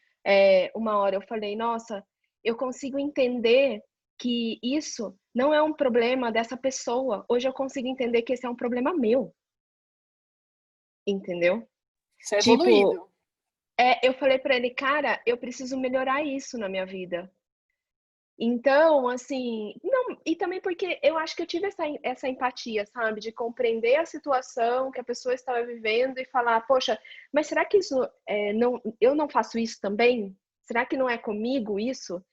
uma hora eu falei, nossa, eu consigo entender que isso não é um problema dessa pessoa. Hoje eu consigo entender que esse é um problema meu. Entendeu? Isso é Tipo, evoluído. eu falei para ele, cara, eu preciso melhorar isso na minha vida. Então, assim, não, e também porque eu acho que eu tive essa empatia, sabe? De compreender a situação que a pessoa estava vivendo e falar, poxa, mas será que isso eu não faço isso também? Será que não é comigo isso?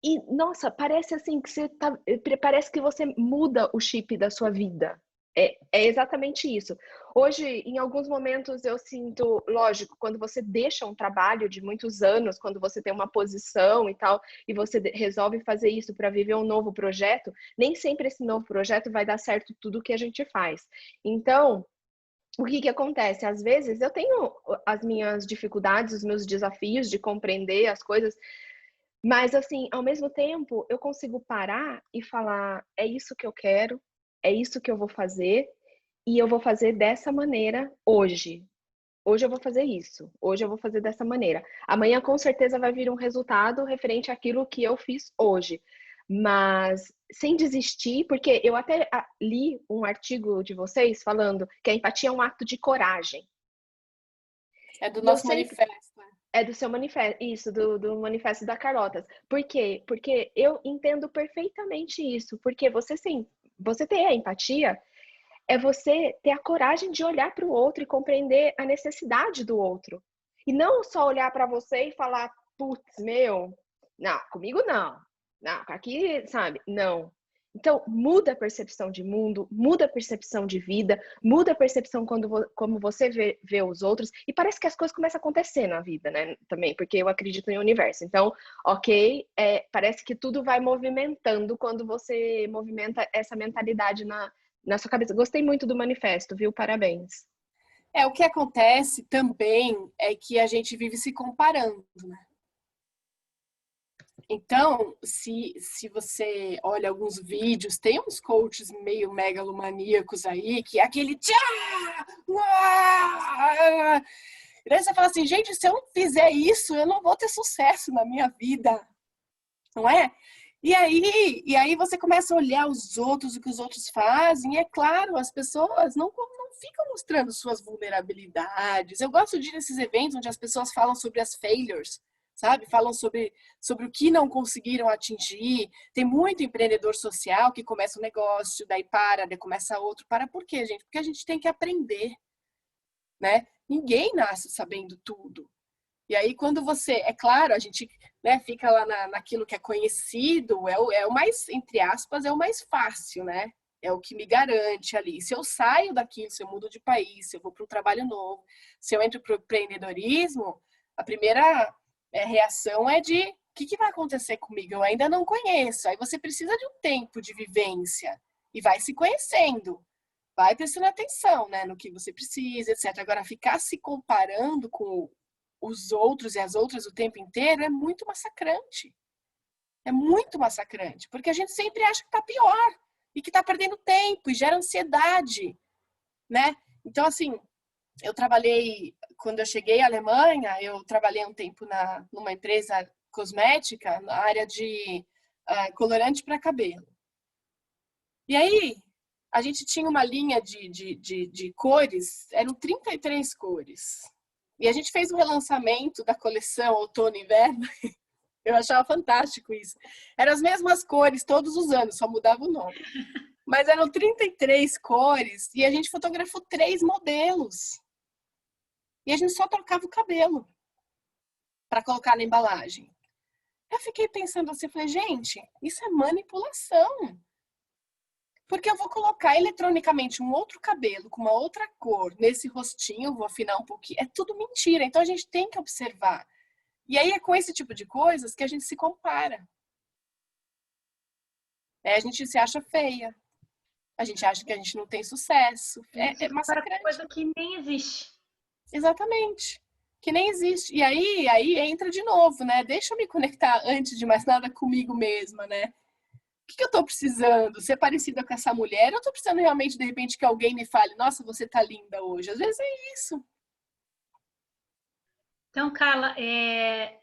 E, nossa, parece assim que parece que você muda o chip da sua vida. É exatamente isso. Hoje, em alguns momentos, eu sinto, lógico, quando você deixa um trabalho de muitos anos, quando você tem uma posição e tal, e você resolve fazer isso para viver um novo projeto, nem sempre esse novo projeto vai dar certo tudo que a gente faz. Então, o que acontece? Às vezes eu tenho as minhas dificuldades, os meus desafios de compreender as coisas, mas assim, ao mesmo tempo, eu consigo parar e falar, é isso que eu quero, é isso que eu vou fazer, e eu vou fazer dessa maneira hoje. Hoje eu vou fazer isso, hoje eu vou fazer dessa maneira. Amanhã com certeza vai vir um resultado referente àquilo que eu fiz hoje. Mas sem desistir, porque eu até li um artigo de vocês falando que a empatia é um ato de coragem. É do E eu nosso sempre, manifesto. é do seu manifesto, isso, do manifesto da Carlotas. Por quê? Porque eu entendo perfeitamente isso. Porque você ter a empatia é você ter a coragem de olhar para o outro e compreender a necessidade do outro. E não só olhar para você e falar, putz, meu, não, comigo não. Não, aqui, sabe? Não. Então, muda a percepção de mundo, muda a percepção de vida, muda a percepção como você vê os outros. E parece que as coisas começam a acontecer na vida, né? Também, porque eu acredito em universo. Então, ok, parece que tudo vai movimentando quando você movimenta essa mentalidade na sua cabeça. Gostei muito do manifesto, viu? Parabéns. O que acontece também é que a gente vive se comparando, né? Então, se você olha alguns vídeos, tem uns coaches meio megalomaníacos aí, que é aquele tchá! Uá! E daí você fala assim, gente, se eu não fizer isso, eu não vou ter sucesso na minha vida. Não é? E aí você começa a olhar os outros, o que os outros fazem, e é claro, as pessoas não ficam mostrando suas vulnerabilidades. Eu gosto de ir nesses eventos onde as pessoas falam sobre as failures, sabe? Falam sobre o que não conseguiram atingir. Tem muito empreendedor social que começa um negócio, daí daí começa outro. Por quê, gente? Porque a gente tem que aprender, né? Ninguém nasce sabendo tudo. E aí, quando você... É claro, a gente, né, fica lá naquilo que é conhecido, é o mais, entre aspas, é o mais fácil, né? É o que me garante ali. Se eu saio daquilo, se eu mudo de país, se eu vou para um trabalho novo, se eu entro para o empreendedorismo, a primeira reação é de o que vai acontecer comigo? Eu ainda não conheço. Aí você precisa de um tempo de vivência e vai se conhecendo. Vai prestando atenção, né, no que você precisa, etc. Agora, ficar se comparando com os outros e as outras o tempo inteiro é muito massacrante. É muito massacrante, porque a gente sempre acha que tá pior e que tá perdendo tempo e gera ansiedade, né? Então, assim, quando eu cheguei à Alemanha, eu trabalhei um tempo numa empresa cosmética, na área de colorante para cabelo. E aí, a gente tinha uma linha de cores, eram 33 cores. E a gente fez um relançamento da coleção outono e inverno. Eu achava fantástico isso. Eram as mesmas cores todos os anos, só mudava o nome. Mas eram 33 cores e a gente fotografou 3 modelos. E a gente só trocava o cabelo para colocar na embalagem. Eu fiquei pensando assim, falei, gente, isso é manipulação. Porque eu vou colocar eletronicamente um outro cabelo com uma outra cor nesse rostinho, vou afinar um pouquinho. É tudo mentira. Então a gente tem que observar. E aí é com esse tipo de coisas que a gente se compara. A gente se acha feia. A gente acha que a gente não tem sucesso. É massacrante. Coisa que nem existe. Exatamente. Que nem existe. E aí entra de novo, né? Deixa eu me conectar antes de mais nada comigo mesma, né? O que eu tô precisando? Ser parecida com essa mulher? Eu tô precisando realmente, de repente, que alguém me fale, nossa, você tá linda hoje. Às vezes é isso. Então, Carla,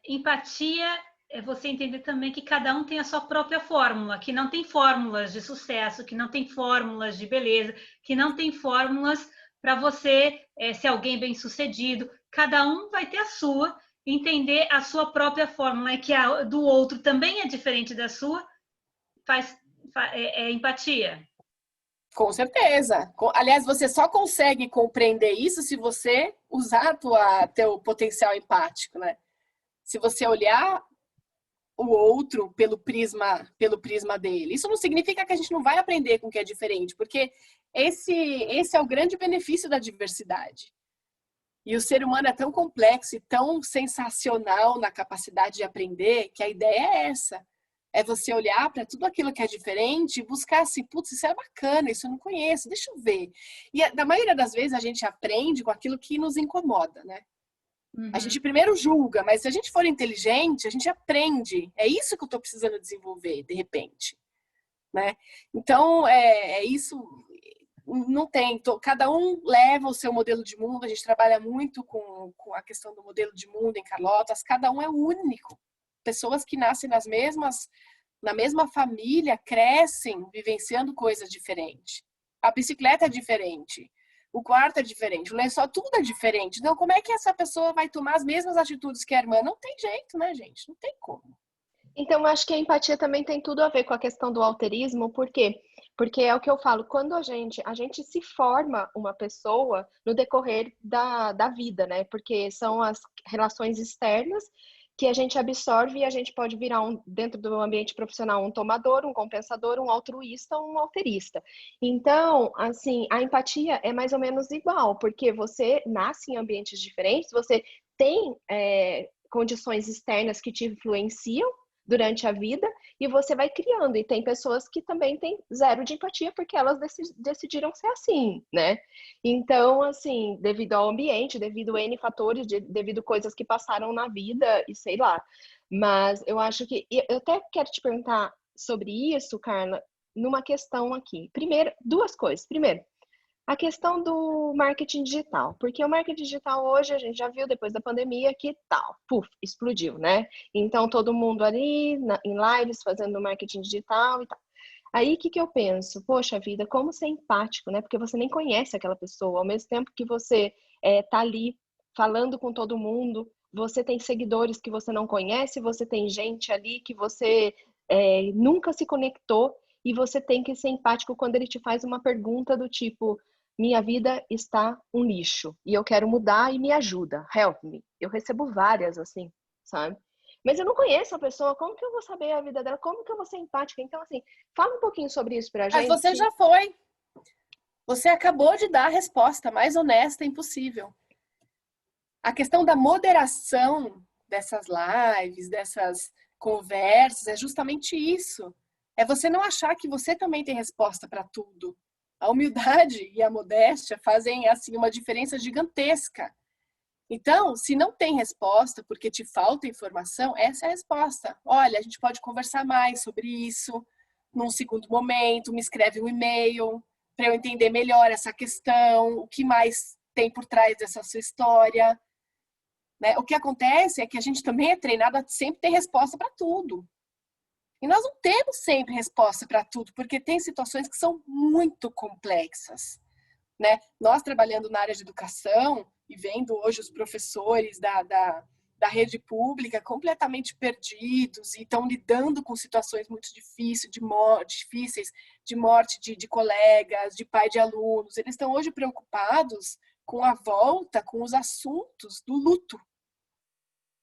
empatia é você entender também que cada um tem a sua própria fórmula, que não tem fórmulas de sucesso, que não tem fórmulas de beleza, que não tem fórmulas para você ser alguém bem-sucedido. Cada um vai ter a sua, entender a sua própria fórmula, e que a do outro também é diferente da sua, é empatia. Com certeza. Aliás, você só consegue compreender isso se você usar teu potencial empático, né? Se você olhar o outro pelo prisma dele. Isso não significa que a gente não vai aprender com o que é diferente, porque esse é o grande benefício da diversidade. E o ser humano é tão complexo e tão sensacional na capacidade de aprender que a ideia é essa. É você olhar para tudo aquilo que é diferente e buscar assim, putz, isso é bacana, isso eu não conheço, deixa eu ver. E na maioria das vezes a gente aprende com aquilo que nos incomoda, né? Uhum. A gente primeiro julga, mas se a gente for inteligente, a gente aprende. É isso que eu estou precisando desenvolver, de repente. Né? Então, é isso. Não tem. Cada um leva o seu modelo de mundo. A gente trabalha muito com a questão do modelo de mundo em Carlotas. Cada um é único. Pessoas que nascem na mesma família, crescem vivenciando coisas diferentes. A bicicleta é diferente. O quarto é diferente, o lençol, tudo é diferente. Então, como é que essa pessoa vai tomar as mesmas atitudes que a irmã? Não tem jeito, né, gente? Não tem como. Então, acho que a empatia também tem tudo a ver com a questão do alterismo, por quê? Porque é o que eu falo, quando a gente se forma uma pessoa no decorrer da vida, né? Porque são as relações externas que a gente absorve e a gente pode virar, dentro do ambiente profissional, um tomador, um compensador, um altruísta, um alterista. Então, assim, a empatia é mais ou menos igual, porque você nasce em ambientes diferentes, você tem condições externas que te influenciam durante a vida e você vai criando. E tem pessoas que também têm zero de empatia porque elas decidiram ser assim, né? Então, assim, devido ao ambiente, devido a N fatores, devido a coisas que passaram na vida e sei lá. Mas eu acho que... Eu até quero te perguntar sobre isso, Carla, numa questão aqui. Primeiro, duas coisas. Primeiro, a questão do marketing digital, porque o marketing digital hoje a gente já viu depois da pandemia que tal, puf, explodiu, né? Então todo mundo ali em lives fazendo marketing digital e tal. Aí o que eu penso? Poxa vida, como ser empático, né? Porque você nem conhece aquela pessoa, ao mesmo tempo que você tá ali falando com todo mundo, você tem seguidores que você não conhece, você tem gente ali que você nunca se conectou e você tem que ser empático quando ele te faz uma pergunta do tipo: minha vida está um lixo e eu quero mudar e me ajuda, help me. Eu recebo várias assim, sabe? Mas eu não conheço a pessoa, como que eu vou saber a vida dela? Como que eu vou ser empática? Então, assim, fala um pouquinho sobre isso pra gente. Mas você já foi. Você acabou de dar a resposta mais honesta impossível. A questão da moderação dessas lives, dessas conversas, é justamente isso. É você não achar que você também tem resposta para tudo. A humildade e a modéstia fazem assim uma diferença gigantesca. Então, se não tem resposta porque te falta informação, essa é a resposta. Olha, a gente pode conversar mais sobre isso num segundo momento, me escreve um e-mail para eu entender melhor essa questão, o que mais tem por trás dessa sua história. Né? O que acontece é que a gente também é treinado a sempre ter resposta para tudo. E nós não temos sempre resposta para tudo, porque tem situações que são muito complexas. Né? Nós trabalhando na área de educação e vendo hoje os professores da rede pública completamente perdidos e estão lidando com situações muito difíceis de morte de colegas, de pai de alunos. Eles estão hoje preocupados com a volta, com os assuntos do luto.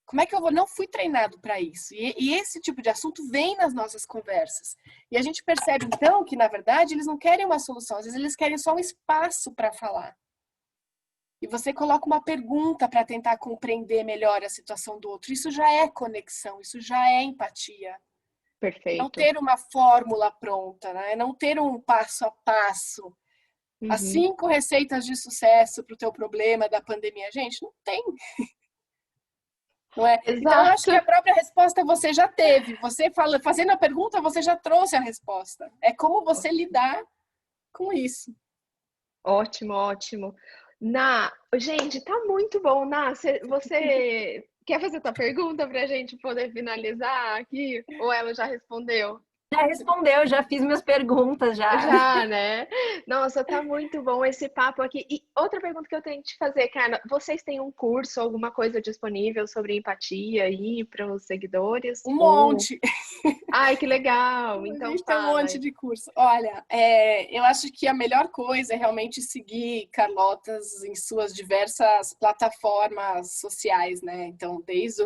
Como é que eu vou? Não fui treinado para isso. E esse tipo de assunto vem nas nossas conversas. E a gente percebe, então, que, na verdade, eles não querem uma solução. Às vezes, eles querem só um espaço para falar. E você coloca uma pergunta para tentar compreender melhor a situação do outro. Isso já é conexão, isso já é empatia. Perfeito. Não ter uma fórmula pronta, né? Não ter um passo a passo. As 5 receitas de sucesso para o teu problema da pandemia. Gente, não tem. Não é? Exato. Então, eu acho que a própria resposta você já teve. Você fazendo a pergunta, você já trouxe a resposta. É como você lidar com isso. Ótimo, ótimo. Gente, tá muito bom. Você quer fazer tua pergunta para a gente poder finalizar aqui? Ou ela já respondeu? Já respondeu, já fiz minhas perguntas, já. Já, né? Nossa, tá muito bom esse papo aqui. E outra pergunta que eu tenho que te fazer, Carla, vocês têm um curso, alguma coisa disponível sobre empatia aí para os seguidores? Um monte. Ai, que legal! A Então gente tem um fala. monte de curso. Olha, eu acho que a melhor coisa é realmente seguir Carlotas em suas diversas plataformas sociais, né? Então, desde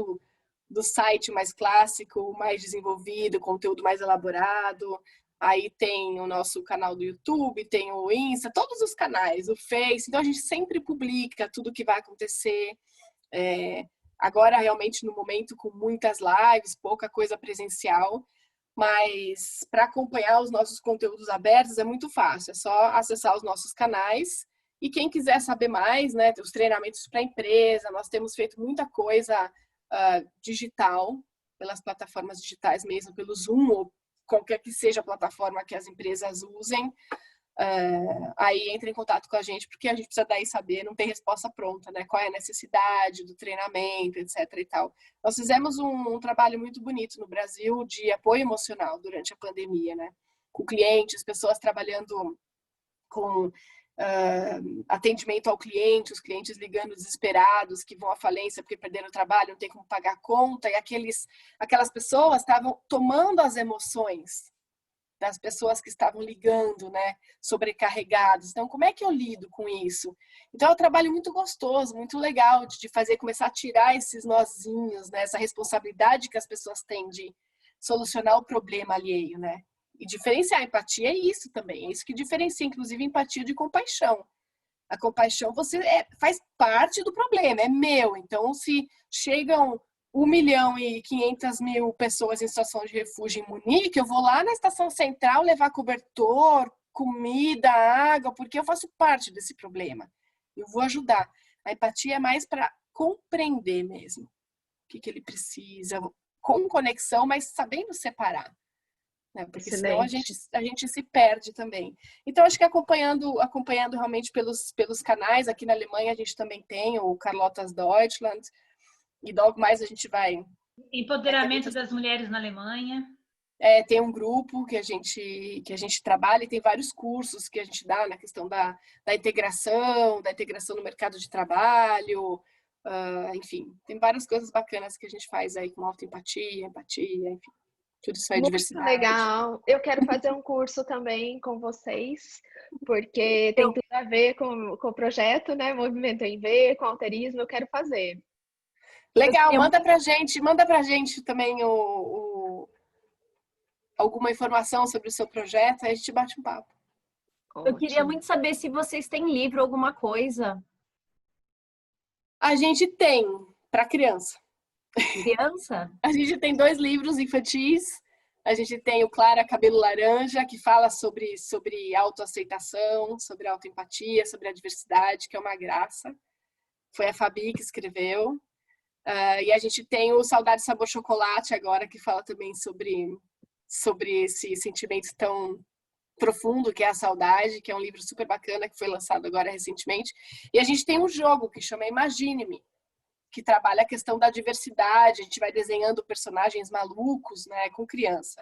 do site mais clássico, mais desenvolvido, conteúdo mais elaborado. Aí tem o nosso canal do YouTube, tem o Insta, todos os canais, o Face. Então, a gente sempre publica tudo o que vai acontecer. Agora, realmente, no momento, com muitas lives, pouca coisa presencial. Mas para acompanhar os nossos conteúdos abertos é muito fácil. É só acessar os nossos canais. E quem quiser saber mais, né, os treinamentos para a empresa, nós temos feito muita coisa digital, pelas plataformas digitais mesmo, pelo Zoom, ou qualquer que seja a plataforma que as empresas usem. Aí entra em contato com a gente, porque a gente precisa daí saber, não tem resposta pronta, né? Qual é a necessidade do treinamento, etc. e tal. Nós fizemos um trabalho muito bonito no Brasil de apoio emocional durante a pandemia, né? Com clientes, pessoas trabalhando com atendimento ao cliente, os clientes ligando desesperados, que vão à falência porque perderam o trabalho, não tem como pagar a conta, e aquelas pessoas estavam tomando as emoções das pessoas que estavam ligando, né, sobrecarregados. Então, como é que eu lido com isso? Então, é um trabalho muito gostoso, muito legal de fazer, começar a tirar esses nozinhos, né, essa responsabilidade que as pessoas têm de solucionar o problema alheio, né? E diferenciar a empatia é isso também, é isso que diferencia, inclusive, empatia de compaixão. A compaixão, você faz parte do problema, é meu. Então, se chegam 1.500.000 pessoas em situação de refúgio em Munique, eu vou lá na estação central levar cobertor, comida, água, porque eu faço parte desse problema. Eu vou ajudar. A empatia é mais para compreender mesmo o que ele precisa, com conexão, mas sabendo separar. Né? Porque senão a gente se perde também. Então, acho que acompanhando realmente pelos canais, aqui na Alemanha a gente também tem o Carlotas Deutschland, e logo mais a gente vai... Empoderamento das mulheres na Alemanha. Tem um grupo que a gente trabalha e tem vários cursos que a gente dá na questão da integração no mercado de trabalho, enfim, tem várias coisas bacanas que a gente faz aí com autoempatia, empatia, enfim. Tudo isso é diversidade. Muito legal. Eu quero fazer um curso também com vocês, porque tem tudo a ver com o projeto, né? Movimento em V, com alterismo, eu quero fazer. Legal, manda pra gente também alguma informação sobre o seu projeto, aí a gente bate um papo. Eu queria muito saber se vocês têm livro, alguma coisa. A gente tem, para criança. Criança? A gente tem 2 livros infantis. A gente tem o Clara Cabelo Laranja, que fala sobre autoaceitação, sobre autoempatia, sobre a diversidade, que é uma graça. Foi a Fabi que escreveu. E a gente tem o Saudade Sabor Chocolate agora, que fala também sobre esse sentimento tão profundo que é a saudade, que é um livro super bacana, que foi lançado agora recentemente. E a gente tem um jogo que chama Imagine-me, que trabalha a questão da diversidade, a gente vai desenhando personagens malucos, né, com criança.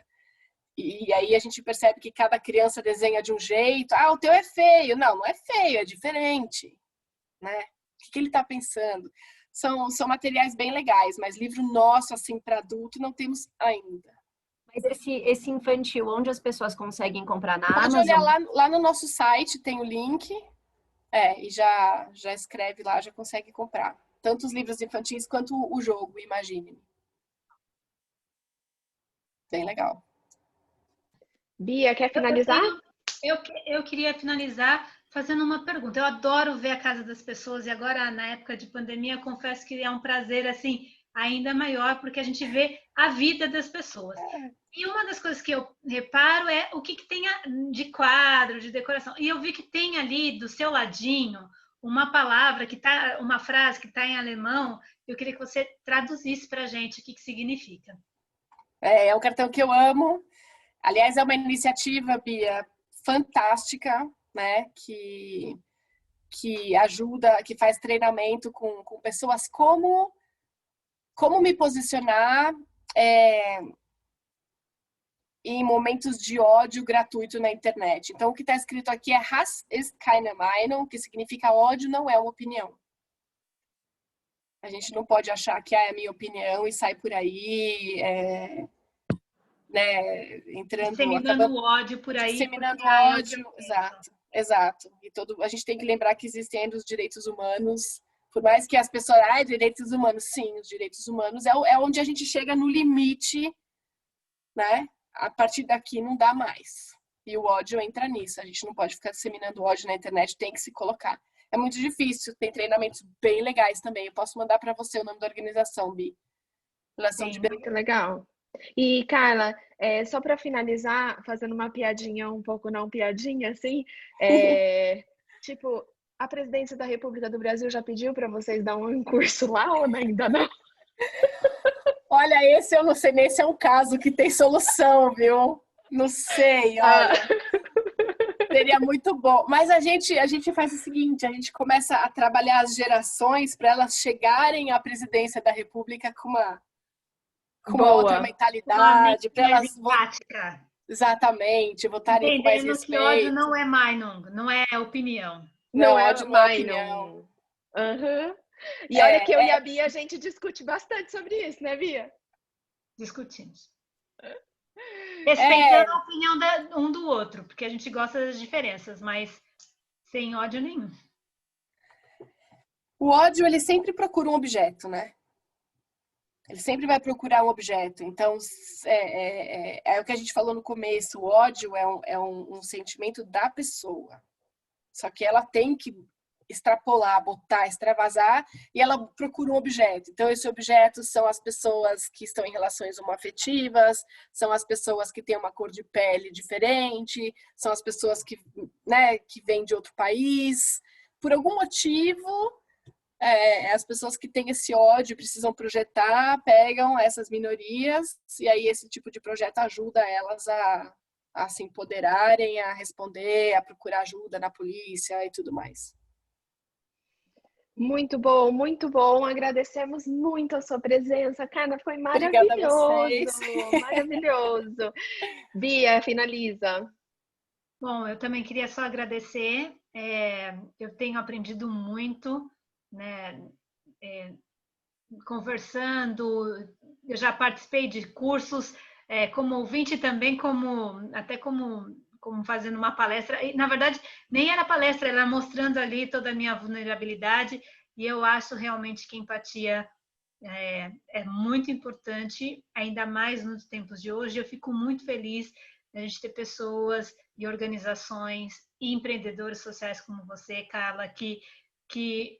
E aí a gente percebe que cada criança desenha de um jeito. O teu é feio. Não é feio, é diferente, né? O que ele está pensando? São materiais bem legais, mas livro nosso, assim, para adulto, não temos ainda. Mas esse infantil, onde as pessoas conseguem comprar na Amazon? Pode olhar lá no nosso site, tem o link, e já escreve lá, já consegue comprar. tanto os livros infantis quanto o jogo, Imagine-me. Bem legal. Bia, quer finalizar? Eu queria finalizar fazendo uma pergunta. Eu adoro ver a casa das pessoas e agora, na época de pandemia, confesso que é um prazer assim ainda maior, porque a gente vê a vida das pessoas. E uma das coisas que eu reparo é o que tem de quadro, de decoração. E eu vi que tem ali do seu ladinho uma palavra uma frase que está em alemão. Eu queria que você traduzisse para a gente o que significa. É um cartão que eu amo. Aliás, é uma iniciativa, Bia, fantástica, né? Que ajuda, que faz treinamento com pessoas como me posicionar em momentos de ódio gratuito na internet. Então, o que está escrito aqui é Hass ist keine Meinung, que significa ódio não é uma opinião. A gente não pode achar que é a minha opinião e sai por aí, né, disseminando ódio por aí. Disseminando ódio, exato. E a gente tem que lembrar que existem ainda os direitos humanos. Por mais que as pessoas, direitos humanos, sim, os direitos humanos é onde a gente chega no limite, né? A partir daqui não dá mais. E o ódio entra nisso. A gente não pode ficar disseminando ódio na internet, tem que se colocar. É muito difícil, tem treinamentos bem legais também. Eu posso mandar para você o nome da organização, Bi. Muito legal. E, Carla, só para finalizar, fazendo uma piadinha, um pouco não piadinha, assim, tipo, a presidência da República do Brasil já pediu para vocês dar um curso lá ou ainda não? Olha, esse eu não sei nem se é um caso que tem solução, viu? Não sei, olha. Seria muito bom. Mas a gente faz o seguinte, a gente começa a trabalhar as gerações para elas chegarem à presidência da República com uma outra mentalidade, para elas exatamente votarem com mais respeito. Que ódio não é Meinung, não é opinião. Não é ódio, não é opinião. Uhum. E olha que eu e a Bia, a gente discute bastante sobre isso, né, Bia? Discutimos. Respeitando a opinião um do outro, porque a gente gosta das diferenças, mas sem ódio nenhum. O ódio, ele sempre procura um objeto, né? Ele sempre vai procurar um objeto. Então, é o que a gente falou no começo, o ódio é um sentimento da pessoa. Só que ela tem que extrapolar, botar, extravasar, e ela procura um objeto. Então, esse objeto são as pessoas que estão em relações homoafetivas, são as pessoas que têm uma cor de pele diferente, são as pessoas que vêm de outro país. Por algum motivo, as pessoas que têm esse ódio precisam projetar, pegam essas minorias, e aí esse tipo de projeto ajuda elas a se empoderarem, a responder, a procurar ajuda na polícia e tudo mais. Muito bom, muito bom. Agradecemos muito a sua presença. Cara, foi maravilhoso. Obrigada a vocês. Maravilhoso. Bia, finaliza. Bom, eu também queria só agradecer. Eu tenho aprendido muito, né? Conversando. Eu já participei de cursos como ouvinte também, como fazendo uma palestra, e na verdade nem era palestra, era mostrando ali toda a minha vulnerabilidade, e eu acho realmente que empatia é muito importante, ainda mais nos tempos de hoje. Eu fico muito feliz de a gente ter pessoas e organizações e empreendedores sociais como você, Carla, que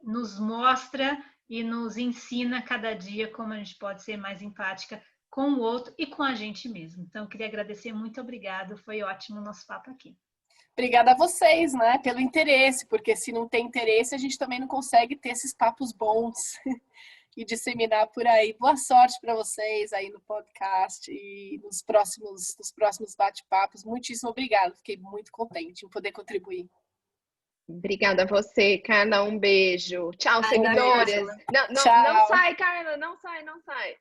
nos mostra e nos ensina cada dia como a gente pode ser mais empática com o outro e com a gente mesmo. Então, eu queria agradecer, muito obrigado, foi ótimo o nosso papo aqui. Obrigada a vocês, né, pelo interesse, porque se não tem interesse, a gente também não consegue ter esses papos bons e disseminar por aí. Boa sorte para vocês aí no podcast e nos próximos bate-papos. Muitíssimo obrigada, fiquei muito contente em poder contribuir. Obrigada a você, Carla, um beijo. Tchau, seguidores. Não sai, Carla, não sai.